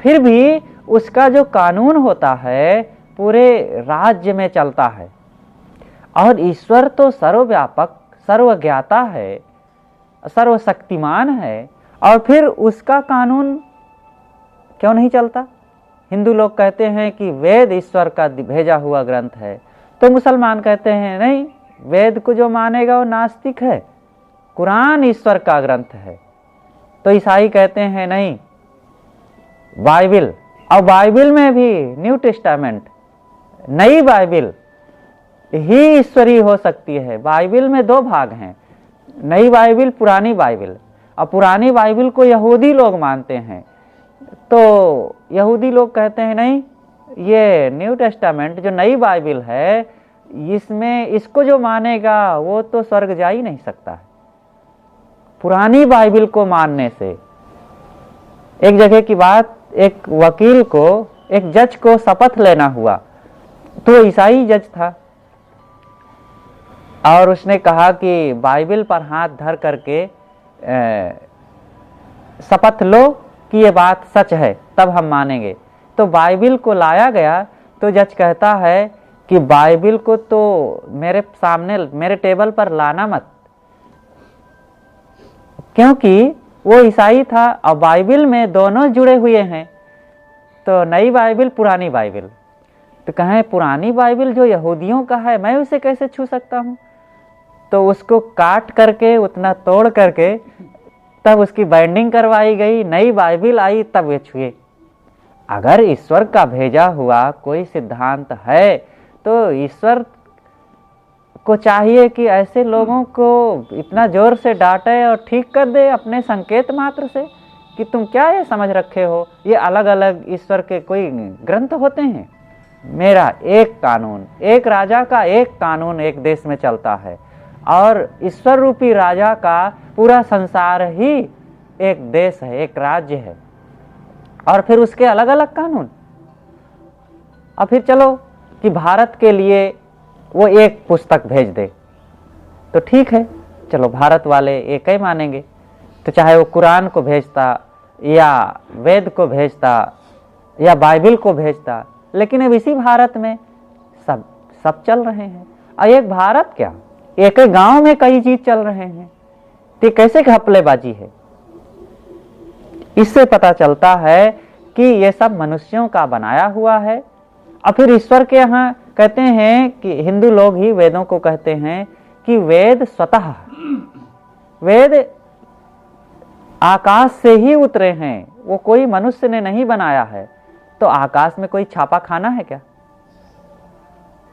फिर भी उसका जो कानून होता है पूरे राज्य में चलता है। और ईश्वर तो सर्वव्यापक, सर्वज्ञाता है, सर्वशक्तिमान है, और फिर उसका कानून क्यों नहीं चलता? हिंदू लोग कहते हैं कि वेद ईश्वर का भेजा हुआ ग्रंथ है, तो मुसलमान कहते हैं नहीं, वेद को जो मानेगा वो नास्तिक है, कुरान ईश्वर का ग्रंथ है। तो ईसाई कहते हैं नहीं, बाइबिल, और बाइबिल में भी न्यू टेस्टामेंट, नई बाइबिल ही ईश्वरीय हो सकती है। बाइबिल में दो भाग हैं, नई बाइबिल, पुरानी बाइबिल। और पुरानी बाइबिल को यहूदी लोग मानते हैं, तो यहूदी लोग कहते हैं नहीं, ये न्यू टेस्टामेंट जो नई बाइबिल है, इसमें इसको जो मानेगा वो तो स्वर्ग जा ही नहीं सकता है। पुरानी बाइबिल को मानने से, एक जगह की बात, एक वकील को, एक जज को शपथ लेना हुआ, तो ईसाई जज था, और उसने कहा कि बाइबिल पर हाथ धर करके शपथ लो कि ये बात सच है, तब हम मानेंगे। तो बाइबिल को लाया गया, तो जज कहता है कि बाइबिल को तो मेरे सामने, मेरे टेबल पर लाना मत, क्योंकि वो ईसाई था और बाइबिल में दोनों जुड़े हुए हैं, तो नई बाइबिल, पुरानी बाइबिल। तो कहें पुरानी बाइबिल जो यहूदियों का है, मैं उसे कैसे छू सकता हूँ? तो उसको काट करके, उतना तोड़ करके, तब उसकी बाइंडिंग करवाई गई, नई बाइबिल आई, तब वे छुए। अगर ईश्वर का भेजा हुआ कोई सिद्धांत है, तो ईश्वर को चाहिए कि ऐसे लोगों को इतना जोर से डांटे और ठीक कर दे अपने संकेत मात्र से, कि तुम क्या ये समझ रखे हो, ये अलग अलग ईश्वर के कोई ग्रंथ होते हैं। मेरा एक कानून, एक राजा का एक कानून एक देश में चलता है, और ईश्वर रूपी राजा का पूरा संसार ही एक देश है, एक राज्य है, और फिर उसके अलग अलग कानून। और फिर चलो कि भारत के लिए वो एक पुस्तक भेज दे, तो ठीक है, चलो भारत वाले एक ही मानेंगे। तो चाहे वो कुरान को भेजता, या वेद को भेजता, या बाइबिल को भेजता, लेकिन अब इसी भारत में सब चल रहे हैं। और एक भारत क्या, एक ही गांव में कई चीज चल रहे हैं, तो कैसे घपलेबाजी है? इससे पता चलता है कि ये सब मनुष्यों का बनाया हुआ है। और फिर ईश्वर के यहाँ कहते हैं कि हिंदू लोग ही वेदों को कहते हैं कि वेद स्वतः, वेद आकाश से ही उतरे हैं, वो कोई मनुष्य ने नहीं बनाया है। तो आकाश में कोई छापा खाना है क्या?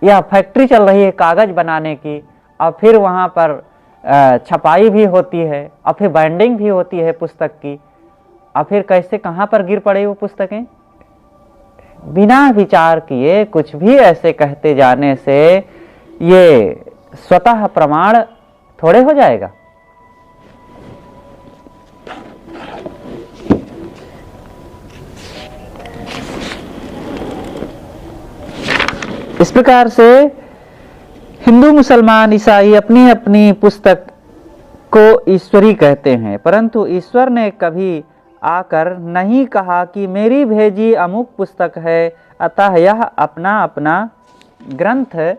या फैक्ट्री चल रही है कागज बनाने की, और फिर वहां पर छपाई भी होती है, और फिर बाइंडिंग भी होती है पुस्तक की, और फिर कैसे कहां पर गिर पड़े वो पुस्तकें? बिना विचार किए कुछ भी ऐसे कहते जाने से ये स्वतः प्रमाण थोड़े हो जाएगा। इस प्रकार से हिंदू, मुसलमान, ईसाई अपनी अपनी पुस्तक को ईश्वरी कहते हैं, परंतु ईश्वर ने कभी आकर नहीं कहा कि मेरी भेजी अमुक पुस्तक है, अतः यह अपना अपना ग्रंथ,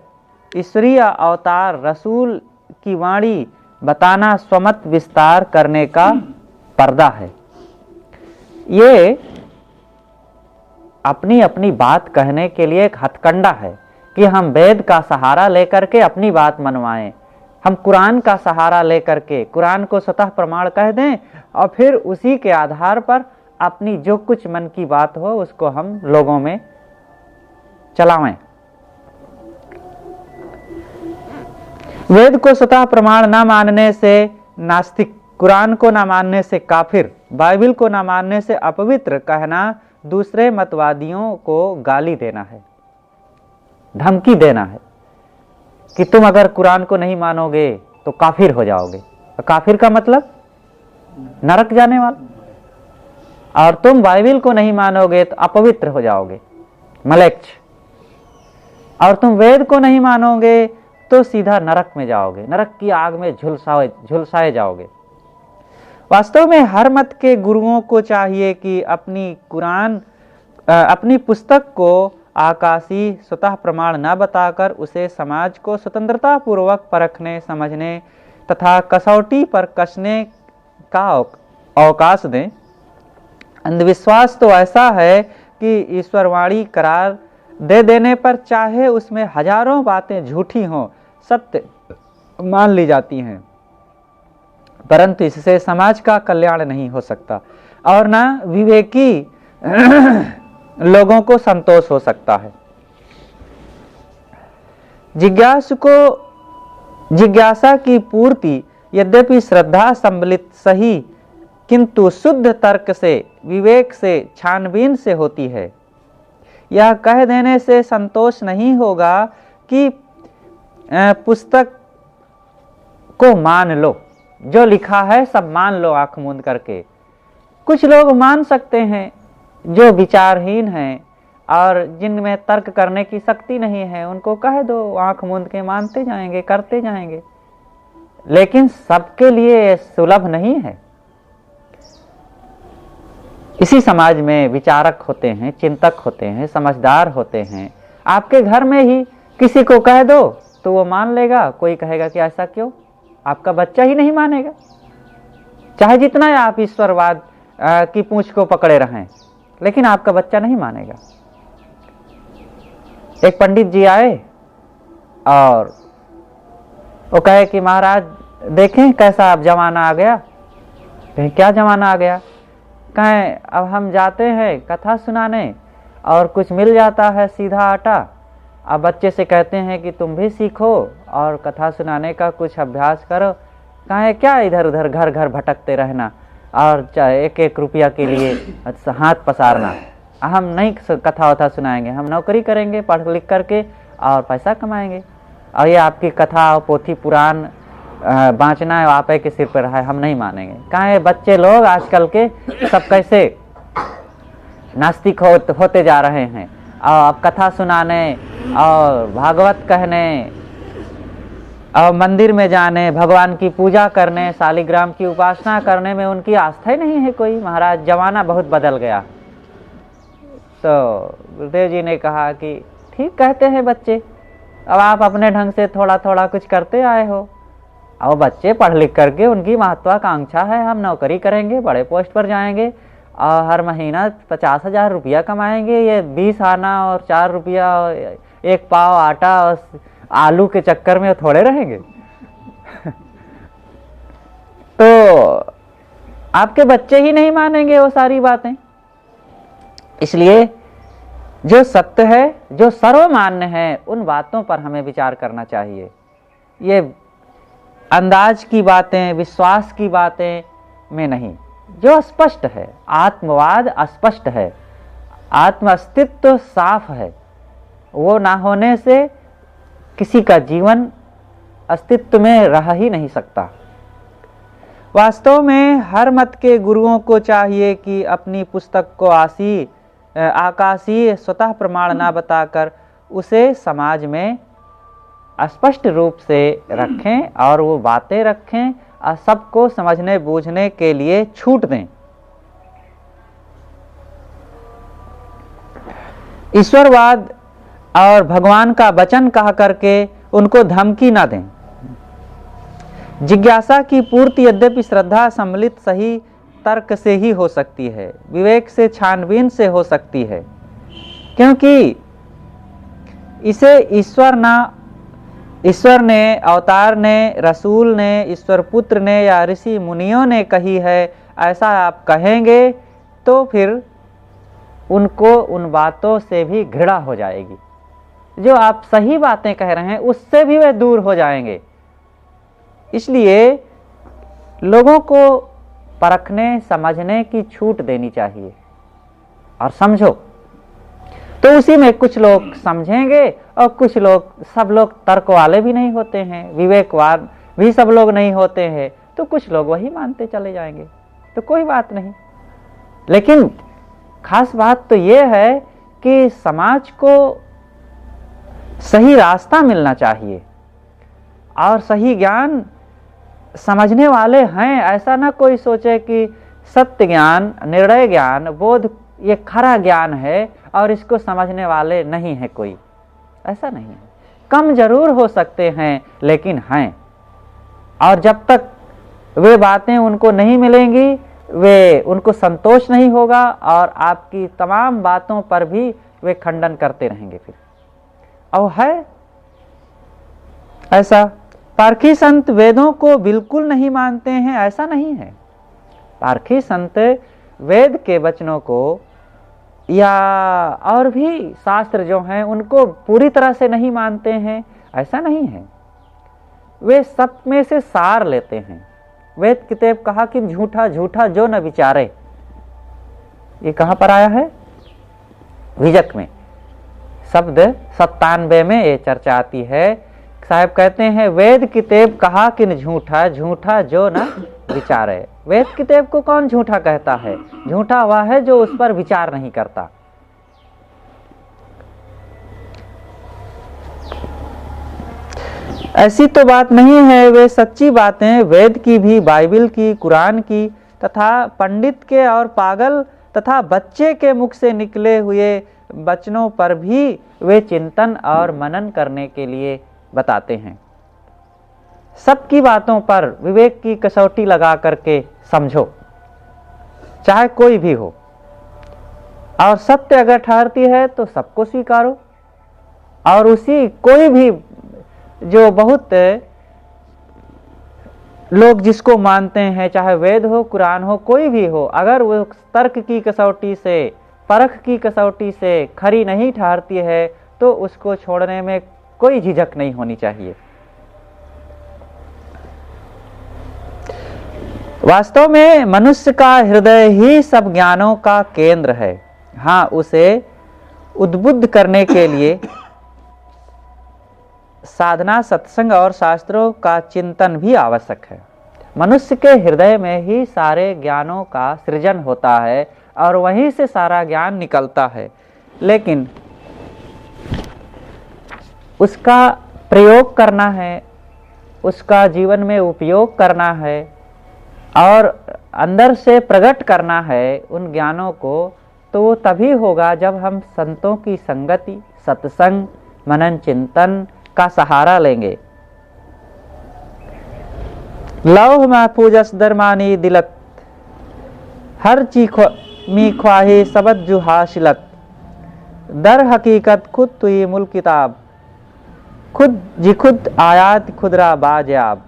ईश्वरीय अवतार रसूल की वाणी बताना स्वमत विस्तार करने का पर्दा है। ये अपनी अपनी बात कहने के लिए एक हथकंडा है कि हम वेद का सहारा लेकर के अपनी बात मनवाएं, हम कुरान का सहारा लेकर के कुरान को स्वतः प्रमाण कह दें, और फिर उसी के आधार पर अपनी जो कुछ मन की बात हो उसको हम लोगों में चलावें। वेद को स्वतः प्रमाण न मानने से नास्तिक, कुरान को न मानने से काफिर, बाइबिल को न मानने से अपवित्र कहना दूसरे मतवादियों को गाली देना है, धमकी देना है कि तुम अगर कुरान को नहीं मानोगे तो काफिर हो जाओगे। काफिर का मतलब नरक जाने वाला, और तुम बाइबिल को नहीं मानोगे तो अपवित्र हो जाओगे, मलेच्छ, और तुम वेद को नहीं मानोगे तो सीधा नरक में जाओगे, नरक की आग में झुलसाए जाओगे। वास्तव में हर मत के गुरुओं को चाहिए कि अपनी पुस्तक को आकाशी स्वतः प्रमाण न बताकर उसे समाज को स्वतंत्रता पूर्वक परखने, समझने तथा कसौटी पर कसने का अवकाश दें। अंधविश्वास तो ऐसा है कि ईश्वरवाणी करार दे देने पर चाहे उसमें हजारों बातें झूठी हों, सत्य मान ली जाती हैं, परंतु इससे समाज का कल्याण नहीं हो सकता और ना विवेकी लोगों को संतोष हो सकता है। जिज्ञासा की पूर्ति यद्यपि श्रद्धा सम्मिलित सही किंतु शुद्ध तर्क से, विवेक से, छानबीन से होती है। यह कह देने से संतोष नहीं होगा कि पुस्तक को मान लो, जो लिखा है सब मान लो आंख मूंद करके। कुछ लोग मान सकते हैं जो विचारहीन हैं और जिनमें तर्क करने की शक्ति नहीं है, उनको कह दो, आंख मूंद के मानते जाएंगे, करते जाएंगे। लेकिन सबके लिए सुलभ नहीं है। इसी समाज में विचारक होते हैं, चिंतक होते हैं, समझदार होते हैं। आपके घर में ही किसी को कह दो तो वो मान लेगा, कोई कहेगा कि ऐसा क्यों, आपका बच्चा ही नहीं मानेगा। चाहे जितना आप ईश्वरवाद की पूंछ को पकड़े रहें, लेकिन आपका बच्चा नहीं मानेगा। एक पंडित जी आए और वो कहे कि महाराज देखें कैसा अब जमाना आ गया। कहें क्या जमाना आ गया? कहें अब हम जाते हैं कथा सुनाने और कुछ मिल जाता है सीधा आटा। अब बच्चे से कहते हैं कि तुम भी सीखो और कथा सुनाने का कुछ अभ्यास करो। कहें क्या इधर उधर घर घर भटकते रहना और चाहे एक एक रुपया के लिए हाथ पसारना। हम नहीं कथा वथा सुनाएंगे, हम नौकरी करेंगे पढ़ लिख करके और पैसा कमाएंगे। और ये आपकी कथा पोथी पुराण बाँचना है आप के सिर पर है, हम नहीं मानेंगे। कहें बच्चे लोग आजकल के सब कैसे नास्तिक होते जा रहे हैं और अब कथा सुनाने और भागवत कहने और मंदिर में जाने, भगवान की पूजा करने, शालिग्राम की उपासना करने में उनकी आस्था ही नहीं है कोई। महाराज जमाना बहुत बदल गया। तो गुरुदेव जी ने कहा कि ठीक कहते हैं बच्चे, अब आप अपने ढंग से थोड़ा थोड़ा कुछ करते आए हो। अब बच्चे पढ़ लिख करके उनकी महत्वाकांक्षा है हम नौकरी करेंगे, बड़े पोस्ट पर जाएंगे और हर महीना 50,000 रुपया कमाएंगे। ये 20 आना और 4 रुपया एक पाव आटा और आलू के चक्कर में थोड़े रहेंगे। तो आपके बच्चे ही नहीं मानेंगे वो सारी बातें। इसलिए जो सत्य है, जो सर्वमान्य है, उन बातों पर हमें विचार करना चाहिए। ये अंदाज की बातें, विश्वास की बातें में नहीं। जो स्पष्ट है, आत्मवाद अस्पष्ट है, आत्म अस्तित्व साफ है, वो ना होने से किसी का जीवन अस्तित्व में रह ही नहीं सकता। वास्तव में हर मत के गुरुओं को चाहिए कि अपनी पुस्तक को आकाशीय स्वतः प्रमाण ना बताकर उसे समाज में स्पष्ट रूप से रखें और वो बातें रखें और सबको समझने बूझने के लिए छूट दें। ईश्वरवाद और भगवान का वचन कह करके उनको धमकी ना दें। जिज्ञासा की पूर्ति यद्यपि श्रद्धा सम्मिलित सही तर्क से ही हो सकती है, विवेक से, छानबीन से हो सकती है, क्योंकि इसे ईश्वर ने, अवतार ने, रसूल ने, ईश्वर पुत्र ने या ऋषि मुनियों ने कही है, ऐसा आप कहेंगे तो फिर उनको उन बातों से भी घृणा हो जाएगी। जो आप सही बातें कह रहे हैं उससे भी वे दूर हो जाएंगे। इसलिए लोगों को परखने समझने की छूट देनी चाहिए और समझो। तो उसी में कुछ लोग समझेंगे और कुछ लोग, सब लोग तर्क वाले भी नहीं होते हैं, विवेकवान भी सब लोग नहीं होते हैं, तो कुछ लोग वही मानते चले जाएंगे, तो कोई बात नहीं। लेकिन खास बात तो ये है कि समाज को सही रास्ता मिलना चाहिए और सही ज्ञान समझने वाले हैं। ऐसा ना कोई सोचे कि सत्य ज्ञान, निर्णय ज्ञान, बोध ये खरा ज्ञान है और इसको समझने वाले नहीं है कोई। ऐसा नहीं है। कम जरूर हो सकते हैं लेकिन हैं, और जब तक वे बातें उनको नहीं मिलेंगी, वे उनको संतोष नहीं होगा और आपकी तमाम बातों पर भी वे खंडन करते रहेंगे फिर। और है ऐसा पारखी संत वेदों को बिल्कुल नहीं मानते हैं, ऐसा नहीं है। पारखी संत वेद के वचनों को या और भी शास्त्र जो हैं उनको पूरी तरह से नहीं मानते हैं, ऐसा नहीं है। वे सब में से सार लेते हैं। वेद किताब कहा कि झूठा झूठा जो न विचारे, ये कहां पर आया है? विजक में शब्द 97 में ये चर्चा आती है। साहब कहते हैं वेद किताब कहा कि झूठा झूठा जो न विचारे। वेद किताब को कौन झूठा कहता है? झूठा वह है जो उस पर विचार नहीं करता। ऐसी तो बात नहीं है, वे सच्ची बातें वेद की भी, बाइबल की, कुरान की तथा पंडित के और पागल तथा बच्चे के मुख से निकले हुए वचनों पर भी वे चिंतन और मनन करने के लिए बताते हैं। सबकी बातों पर विवेक की कसौटी लगा करके समझो, चाहे कोई भी हो, और सत्य अगर ठहरती है तो सबको स्वीकारो। और उसी कोई भी जो बहुत लोग जिसको मानते हैं, चाहे वेद हो, कुरान हो, कोई भी हो, अगर वो तर्क की कसौटी से, परख की कसौटी से खरी नहीं ठहरती है तो उसको छोड़ने में कोई झिझक नहीं होनी चाहिए। वास्तव में मनुष्य का हृदय ही सब ज्ञानों का केंद्र है। हाँ, उसे उद्बुद्ध करने के लिए साधना, सत्संग और शास्त्रों का चिंतन भी आवश्यक है। मनुष्य के हृदय में ही सारे ज्ञानों का सृजन होता है और वहीं से सारा ज्ञान निकलता है, लेकिन उसका प्रयोग करना है, उसका जीवन में उपयोग करना है और अंदर से प्रकट करना है उन ज्ञानों को, तो वो तभी होगा जब हम संतों की संगति, सत्संग, मनन चिंतन का सहारा लेंगे। लौह महफूज दरमानी दिलत, हर मी ख्वाही सबद जु हासिलत, दर हकीकत खुद तुई मुल किताब, खुद जी खुद आयात खुदरा बाजयाब।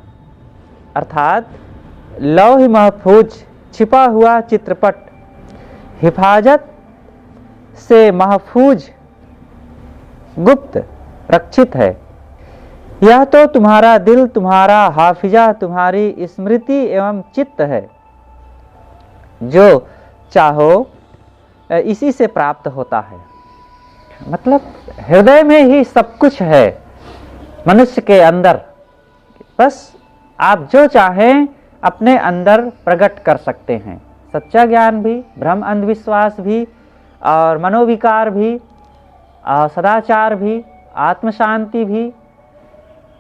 अर्थात लौह महफूज छिपा हुआ चित्रपट हिफाजत से महफूज गुप्त रक्षित है। यह तो तुम्हारा दिल, तुम्हारा हाफिजा, तुम्हारी स्मृति एवं चित्त है। जो चाहो इसी से प्राप्त होता है। मतलब हृदय में ही सब कुछ है मनुष्य के अंदर, बस आप जो चाहें अपने अंदर प्रकट कर सकते हैं। सच्चा ज्ञान भी, भ्रम अंधविश्वास भी, और मनोविकार भी, और सदाचार भी, आत्म शांति भी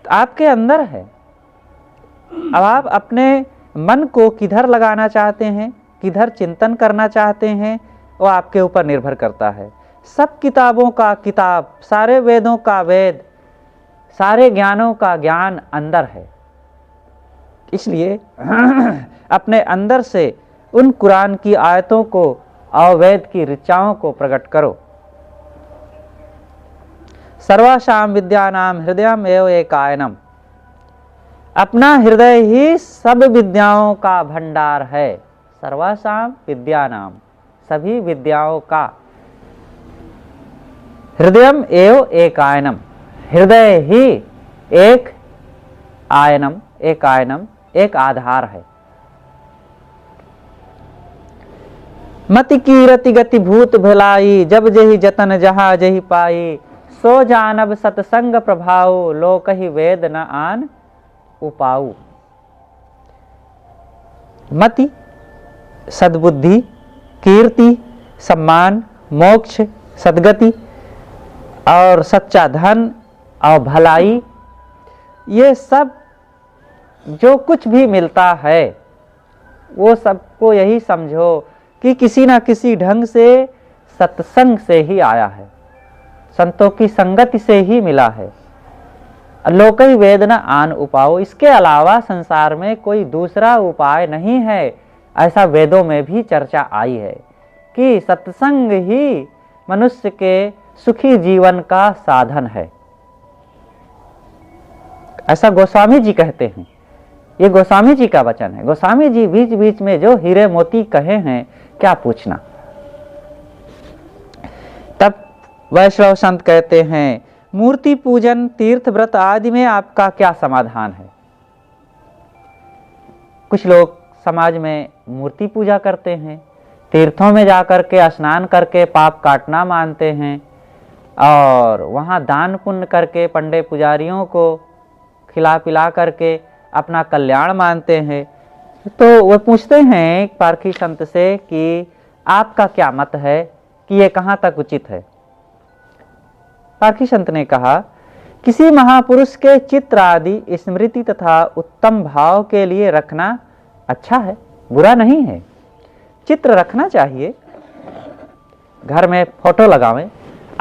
आपके अंदर है। अब आप अपने मन को किधर लगाना चाहते हैं, किधर चिंतन करना चाहते हैं, वो आपके ऊपर निर्भर करता है। सब किताबों का किताब, सारे वेदों का वेद, सारे ज्ञानों का ज्ञान अंदर है। इसलिए अपने अंदर से उन कुरान की आयतों को और वेद की ऋचाओं को प्रकट करो। सर्वासाम विद्यानाम हृदयम एव एकायनम, अपना हृदय ही सब विद्याओं का भंडार है। सर्वासाम विद्यानाम, सभी विद्याओं का, हृदयम एव एकायनम, हृदय ही एक आयनम, एक आयनम, एक आधार है। मति की रति गति भूत भलाई, जब जही जतन जहाँ जही पाई, सो जानब सत्संग प्रभाव, लोक ही वेद न आन उपाऊ। मति सद्बुद्धि, कीर्ति, सम्मान, मोक्ष, सद्गति और सच्चा धन और भलाई, ये सब जो कुछ भी मिलता है वो सबको यही समझो कि किसी ना किसी ढंग से सत्संग से ही आया है, संतों की संगति से ही मिला है। लोक ही वेद न आन उपाय, इसके अलावा संसार में कोई दूसरा उपाय नहीं है। ऐसा वेदों में भी चर्चा आई है कि सत्संग ही मनुष्य के सुखी जीवन का साधन है। ऐसा गोस्वामी जी कहते हैं। ये गोस्वामी जी का वचन है। गोस्वामी जी बीच बीच में जो हीरे मोती कहे हैं, क्या पूछना। तब वैष्णव संत कहते हैं, मूर्ति पूजन, तीर्थ व्रत आदि में आपका क्या समाधान है। कुछ लोग समाज में मूर्ति पूजा करते हैं, तीर्थों में जाकर के स्नान करके पाप काटना मानते हैं, और वहाँ दान पुण्य करके पंडित पुजारियों को खिला पिला करके अपना कल्याण मानते हैं। तो वो पूछते हैं पारखी संत से कि आपका क्या मत है कि ये कहाँ तक उचित है। पारखी संत ने कहा, किसी महापुरुष के चित्र आदि स्मृति तथा उत्तम भाव के लिए रखना अच्छा है, बुरा नहीं है। चित्र रखना चाहिए, घर में फोटो लगावें।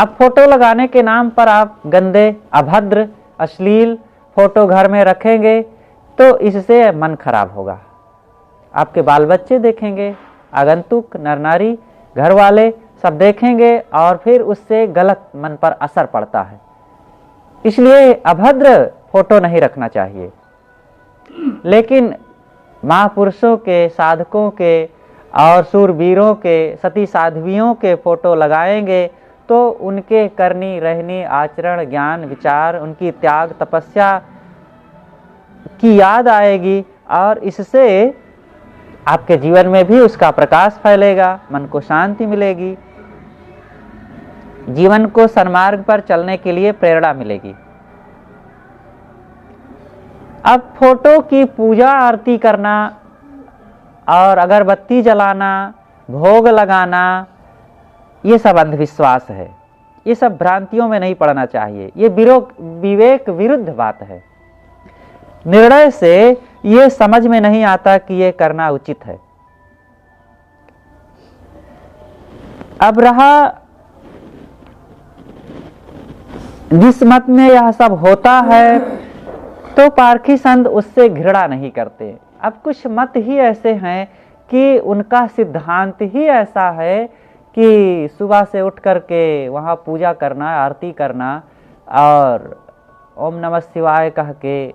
अब फोटो लगाने के नाम पर आप गंदे, अभद्र, अश्लील फोटो घर में रखेंगे तो इससे मन खराब होगा। आपके बाल बच्चे देखेंगे, आगंतुक, नर नारी, घर वाले सब देखेंगे और फिर उससे गलत मन पर असर पड़ता है। इसलिए अभद्र फोटो नहीं रखना चाहिए। लेकिन महापुरुषों के, साधकों के और सूरवीरों के, सती साध्वियों के फोटो लगाएंगे तो उनके करनी, रहनी, आचरण, ज्ञान, विचार, उनकी त्याग, तपस्या की याद आएगी और इससे आपके जीवन में भी उसका प्रकाश फैलेगा, मन को शांति मिलेगी, जीवन को सन्मार्ग पर चलने के लिए प्रेरणा मिलेगी। अब फोटो की पूजा आरती करना और अगरबत्ती जलाना, भोग लगाना, ये सब अंधविश्वास है। ये सब भ्रांतियों में नहीं पड़ना चाहिए। ये विवेक विरुद्ध बात है। निर्णय से ये समझ में नहीं आता कि ये करना उचित है। अब रहा जिस मत में यह सब होता है तो पारखी संत उससे घृणा नहीं करते। अब कुछ मत ही ऐसे हैं कि उनका सिद्धांत ही ऐसा है कि सुबह से उठ करके वहाँ पूजा करना, आरती करना और ओम नमः शिवाय कह के,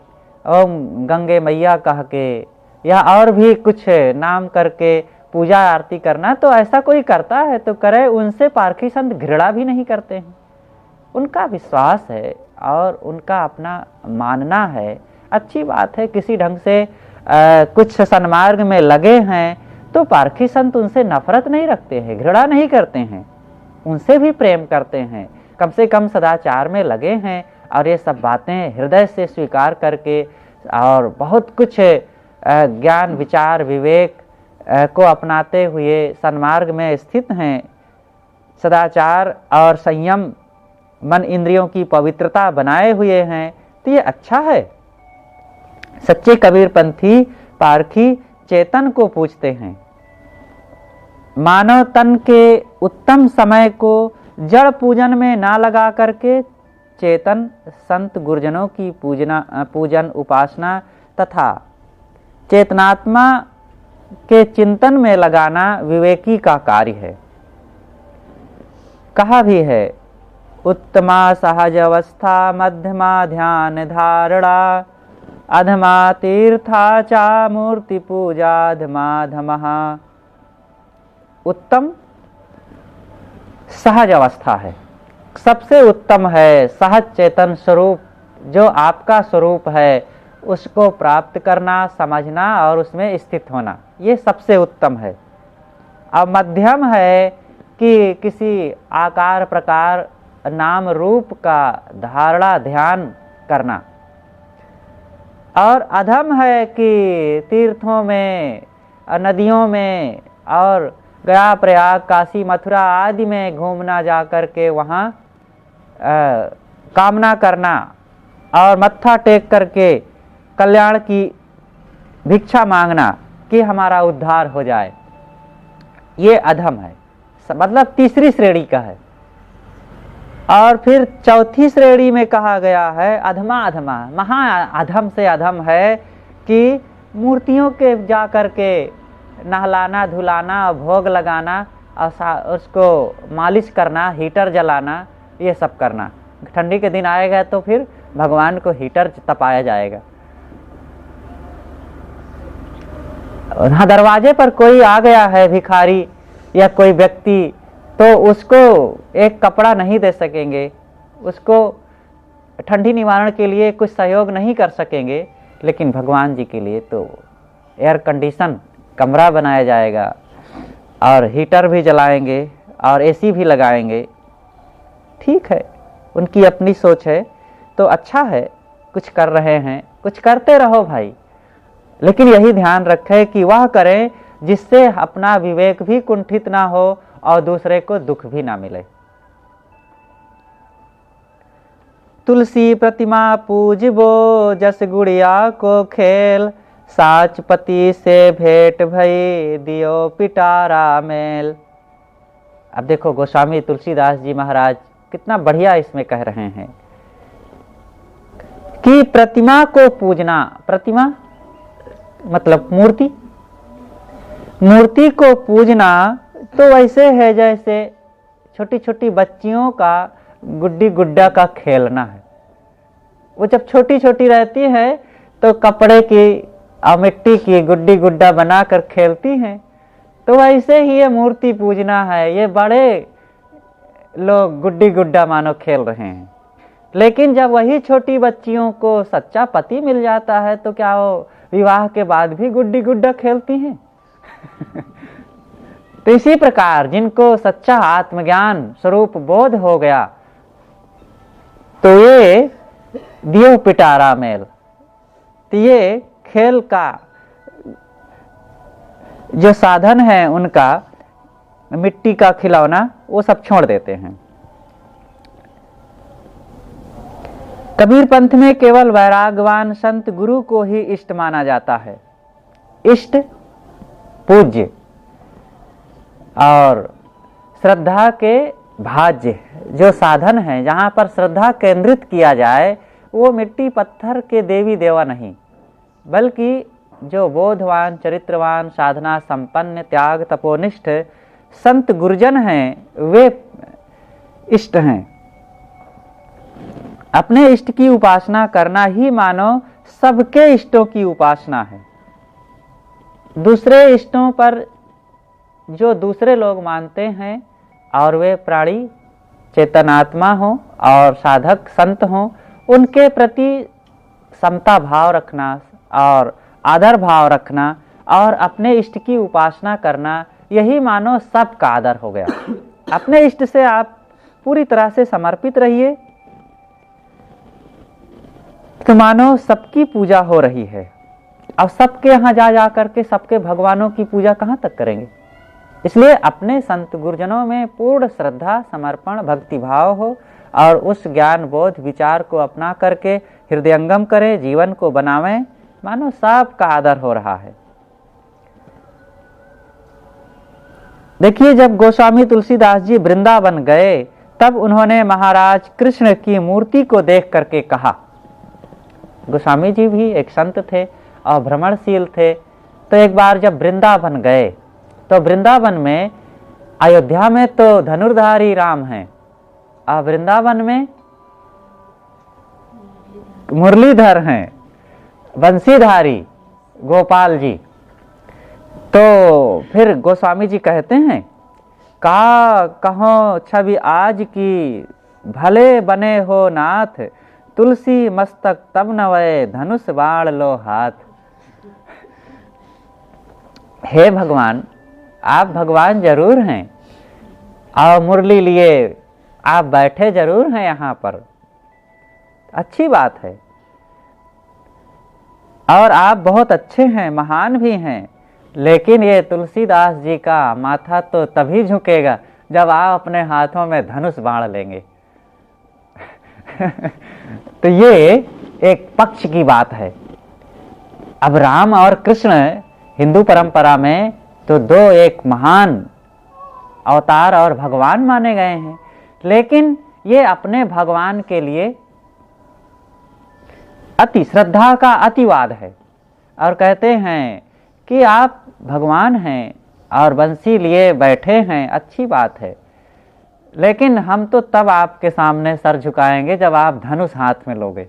ओम गंगे मैया कह के या और भी कुछ नाम करके पूजा आरती करना। तो ऐसा कोई करता है तो करे, उनसे पारखी संत घृणा भी नहीं करते हैं। उनका विश्वास है और उनका अपना मानना है। अच्छी बात है, किसी ढंग से कुछ सन्मार्ग में लगे हैं तो पारखी संत उनसे नफरत नहीं रखते हैं, घृणा नहीं करते हैं, उनसे भी प्रेम करते हैं। कम से कम सदाचार में लगे हैं और ये सब बातें हृदय से स्वीकार करके और बहुत कुछ ज्ञान, विचार, विवेक को अपनाते हुए सन्मार्ग में स्थित हैं। सदाचार और संयम, मन इंद्रियों की पवित्रता बनाए हुए हैं, तो ये अच्छा है। सच्चे कबीरपंथी पारखी चेतन को पूछते हैं। मानव तन के उत्तम समय को जड़ पूजन में ना लगा करके चेतन संत गुरुजनों की पूजन, उपासना तथा चेतनात्मा के चिंतन में लगाना विवेकी का कार्य है। कहा भी है, उत्तमा सहज अवस्था, मध्यमा ध्यान धारणा, अधमा तीर्था चा मूर्ति पूजा धमाधमः। उत्तम सहज अवस्था है, सबसे उत्तम है सहज चेतन स्वरूप, जो आपका स्वरूप है उसको प्राप्त करना, समझना और उसमें स्थित होना, ये सबसे उत्तम है। अब मध्यम है कि किसी आकार प्रकार नाम रूप का धारणा ध्यान करना, और अधम है कि तीर्थों में, नदियों में और गया, प्रयाग, काशी, मथुरा आदि में घूमना, जा कर के वहाँ कामना करना और मत्था टेक करके कल्याण की भिक्षा मांगना कि हमारा उद्धार हो जाए, ये अधम है, मतलब तीसरी श्रेणी का है। और फिर चौथी श्रेणी में कहा गया है अधमा अधमा, महा अधम से अधम है कि मूर्तियों के जा कर के नहलाना, धुलाना, भोग लगाना और उसको मालिश करना, हीटर जलाना, ये सब करना। ठंडी के दिन आएगा तो फिर भगवान को हीटर तपाया जाएगा। हाँ, दरवाजे पर कोई आ गया है भिखारी या कोई व्यक्ति, तो उसको एक कपड़ा नहीं दे सकेंगे, उसको ठंडी निवारण के लिए कुछ सहयोग नहीं कर सकेंगे, लेकिन भगवान जी के लिए तो एयर कंडीशन कमरा बनाया जाएगा और हीटर भी जलाएंगे और एसी भी लगाएंगे। ठीक है, उनकी अपनी सोच है, तो अच्छा है, कुछ कर रहे हैं, कुछ करते रहो भाई, लेकिन यही ध्यान रखें कि वह करें जिससे अपना विवेक भी कुंठित ना हो और दूसरे को दुख भी ना मिले। तुलसी प्रतिमा पूजबो जस गुड़िया को खेल, साच पति से भेंट भई दियो पिटारा मेल। अब देखो गोस्वामी तुलसीदास जी महाराज कितना बढ़िया इसमें कह रहे हैं कि प्रतिमा को पूजना, प्रतिमा मतलब मूर्ति, मूर्ति को पूजना तो वैसे है जैसे छोटी छोटी बच्चियों का गुड्डी गुड्डा का खेलना है। वो जब छोटी छोटी रहती है तो कपड़े की और मिट्टी की गुड्डी गुड्डा बनाकर खेलती हैं, तो वैसे ही ये मूर्ति पूजना है। ये बड़े लोग गुड्डी गुड्डा मानो खेल रहे हैं, लेकिन जब वही छोटी बच्चियों को सच्चा पति मिल जाता है तो क्या वो विवाह के बाद भी गुड्डी गुड्डा खेलती हैं? तो इसी प्रकार जिनको सच्चा आत्मज्ञान स्वरूप बोध हो गया, तो ये दियो पिटारा मेल, तो ये खेल का जो साधन है उनका, मिट्टी का खिलौना, वो सब छोड़ देते हैं। कबीर पंथ में केवल वैरागवान संत गुरु को ही इष्ट माना जाता है। इष्ट, पूज्य और श्रद्धा के भाज्य जो साधन है, जहाँ पर श्रद्धा केंद्रित किया जाए, वो मिट्टी पत्थर के देवी देवा नहीं, बल्कि जो बोधवान, चरित्रवान, साधना संपन्न, त्याग तपोनिष्ठ संत गुरुजन हैं, वे इष्ट हैं। अपने इष्ट की उपासना करना ही मानो सबके इष्टों की उपासना है। दूसरे इष्टों पर जो दूसरे लोग मानते हैं और वे प्राणी चेतनात्मा हो और साधक संत हो, उनके प्रति समता भाव रखना और आदर भाव रखना और अपने इष्ट की उपासना करना, यही मानो सबका आदर हो गया। अपने इष्ट से आप पूरी तरह से समर्पित रहिए, तो मानो सबकी पूजा हो रही है। अब सबके यहाँ जा करके सबके भगवानों की पूजा कहाँ तक करेंगे? इसलिए अपने संत गुरुजनों में पूर्ण श्रद्धा, समर्पण, भक्ति भाव हो और उस ज्ञान बोध विचार को अपना करके हृदयंगम करें, जीवन को बनावें, मानो सबका आदर हो रहा है। देखिए, जब गोस्वामी तुलसीदास जी वृंदावन गए, तब उन्होंने महाराज कृष्ण की मूर्ति को देख करके कहा, गोस्वामी जी भी एक संत थे और भ्रमणशील थे, तो एक बार जब वृंदावन गए, तो वृंदावन में, अयोध्या में तो धनुर्धारी राम हैं और वृंदावन में मुरलीधर हैं, बंसीधारी गोपाल जी। तो फिर गोस्वामी जी कहते हैं, का कहो छवि आज की, भले बने हो नाथ, तुलसी मस्तक तब नवय, धनुष बाण लो हाथ। हे भगवान, आप भगवान जरूर हैं और मुरली लिए आप बैठे जरूर हैं यहाँ पर, अच्छी बात है, और आप बहुत अच्छे हैं, महान भी हैं, लेकिन ये तुलसीदास जी का माथा तो तभी झुकेगा जब आप अपने हाथों में धनुष बाण लेंगे। तो ये एक पक्ष की बात है। अब राम और कृष्ण हिंदू परंपरा में तो दो एक महान अवतार और भगवान माने गए हैं, लेकिन ये अपने भगवान के लिए अति श्रद्धा का अतिवाद है और कहते हैं कि आप भगवान हैं और बंसी लिए बैठे हैं, अच्छी बात है, लेकिन हम तो तब आपके सामने सर झुकाएंगे जब आप धनुष हाथ में लोगे।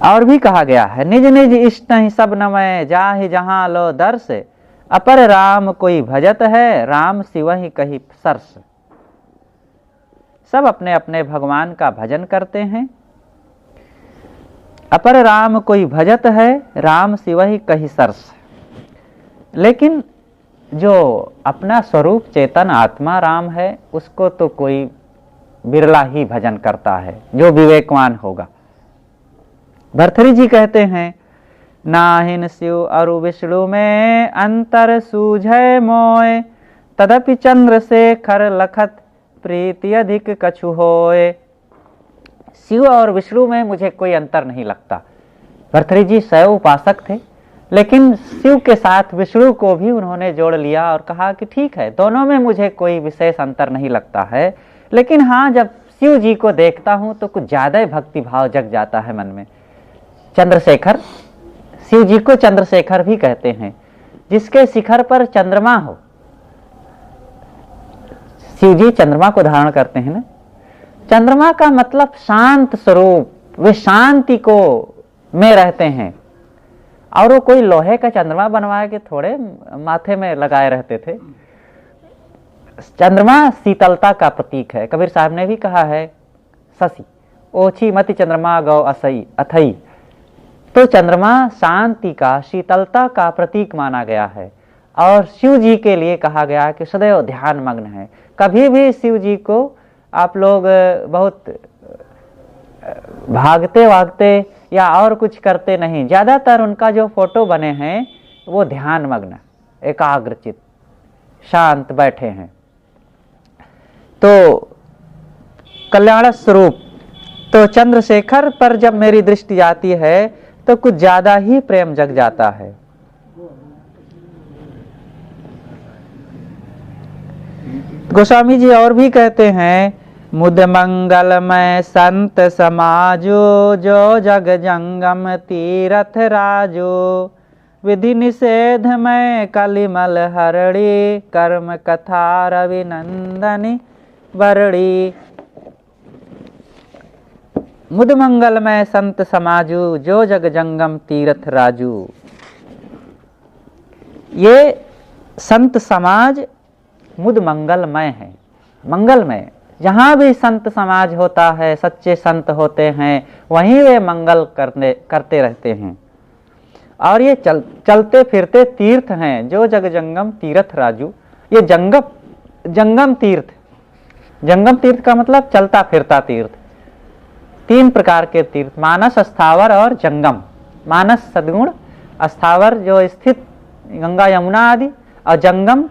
और भी कहा गया है, निज निज इष्ट ही सब नमय, जाहि जहां लो दर्श, अपर राम कोई भजत है, राम शिव ही कही सरस। सब अपने अपने भगवान का भजन करते हैं। अपर राम कोई भजत है, राम शिव ही कही सरस। लेकिन जो अपना स्वरूप चेतन आत्मा राम है, उसको तो कोई बिरला ही भजन करता है, जो विवेकवान होगा। भर्तृहरि जी कहते हैं, नाहिन शिव अरु विष्णु में अंतर सूझे मोय, तदपि चंद्रशेखर लखत प्रीति अधिक कछु होय। शिव और विष्णु में मुझे कोई अंतर नहीं लगता। भर्तृहरि जी शैव उपासक थे, लेकिन शिव के साथ विष्णु को भी उन्होंने जोड़ लिया और कहा कि ठीक है, दोनों में मुझे कोई विशेष अंतर नहीं लगता है, लेकिन हाँ, जब शिव जी को देखता हूं तो कुछ ज्यादा ही भक्ति भाव जग जाता है मन में। चंद्रशेखर, शिव जी को चंद्रशेखर भी कहते हैं, जिसके शिखर पर चंद्रमा हो। शिव जी चंद्रमा को धारण करते हैं ना। चंद्रमा का मतलब शांत स्वरूप, वे शांति को में रहते हैं। और वो कोई लोहे का चंद्रमा बनवा के थोड़े माथे में लगाए रहते थे। चंद्रमा शीतलता का प्रतीक है। कबीर साहब ने भी कहा है, शशि ओछी मति चंद्रमा गौ असई अथई। तो चंद्रमा शांति का, शीतलता का प्रतीक माना गया है। और शिव जी के लिए कहा गया कि सदैव ध्यान मग्न है। कभी भी शिव जी को आप लोग बहुत भागते वागते या और कुछ करते नहीं। ज्यादातर उनका जो फोटो बने हैं वो ध्यान मग्न, एकाग्रचित, शांत बैठे हैं। तो कल्याण स्वरूप, तो चंद्रशेखर पर जब मेरी दृष्टि जाती है तो कुछ ज्यादा ही प्रेम जग जाता है। गोस्वामी जी और भी कहते हैं, मुद मंगलमय संत समाजो, जो जग जंगम तीरथ राजो, विधि निषेध में कलिमल हरड़ी, कर्म कथा रविनंदनी बरड़ी। मुद मंगलमय संत समाजू, जो जग जंगम तीरथ राजू। ये संत समाज मुद मंगलमय है, मंगलमय। जहाँ भी संत समाज होता है, सच्चे संत होते हैं, वहीं वे मंगल करते रहते हैं। और ये चलते फिरते तीर्थ हैं, जो जग जंगम तीर्थ राजू। ये जंगम तीर्थ, जंगम तीर्थ का मतलब चलता फिरता तीर्थ। तीन प्रकार के तीर्थ, मानस, स्थावर और जंगम। मानस सद्गुण, स्थावर जो स्थित गंगा यमुना आदि, और जंगम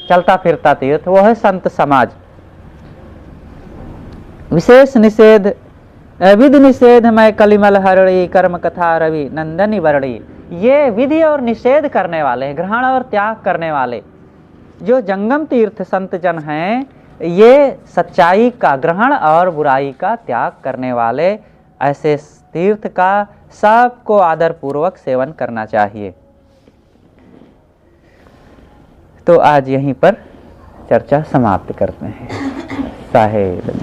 चलता फिरता तीर्थ, वो है संत समाज। विशेष निषेध, विधि निषेध में कलिमल हरड़ी, कर्म कथा रवि नंदनी बरड़ी। ये विधि और निषेध करने वाले, ग्रहण और त्याग करने वाले जो जंगम तीर्थ संत जन हैं, ये सच्चाई का ग्रहण और बुराई का त्याग करने वाले। ऐसे तीर्थ का सबको आदर पूर्वक सेवन करना चाहिए। तो आज यहीं पर चर्चा समाप्त करते हैं। साहेब।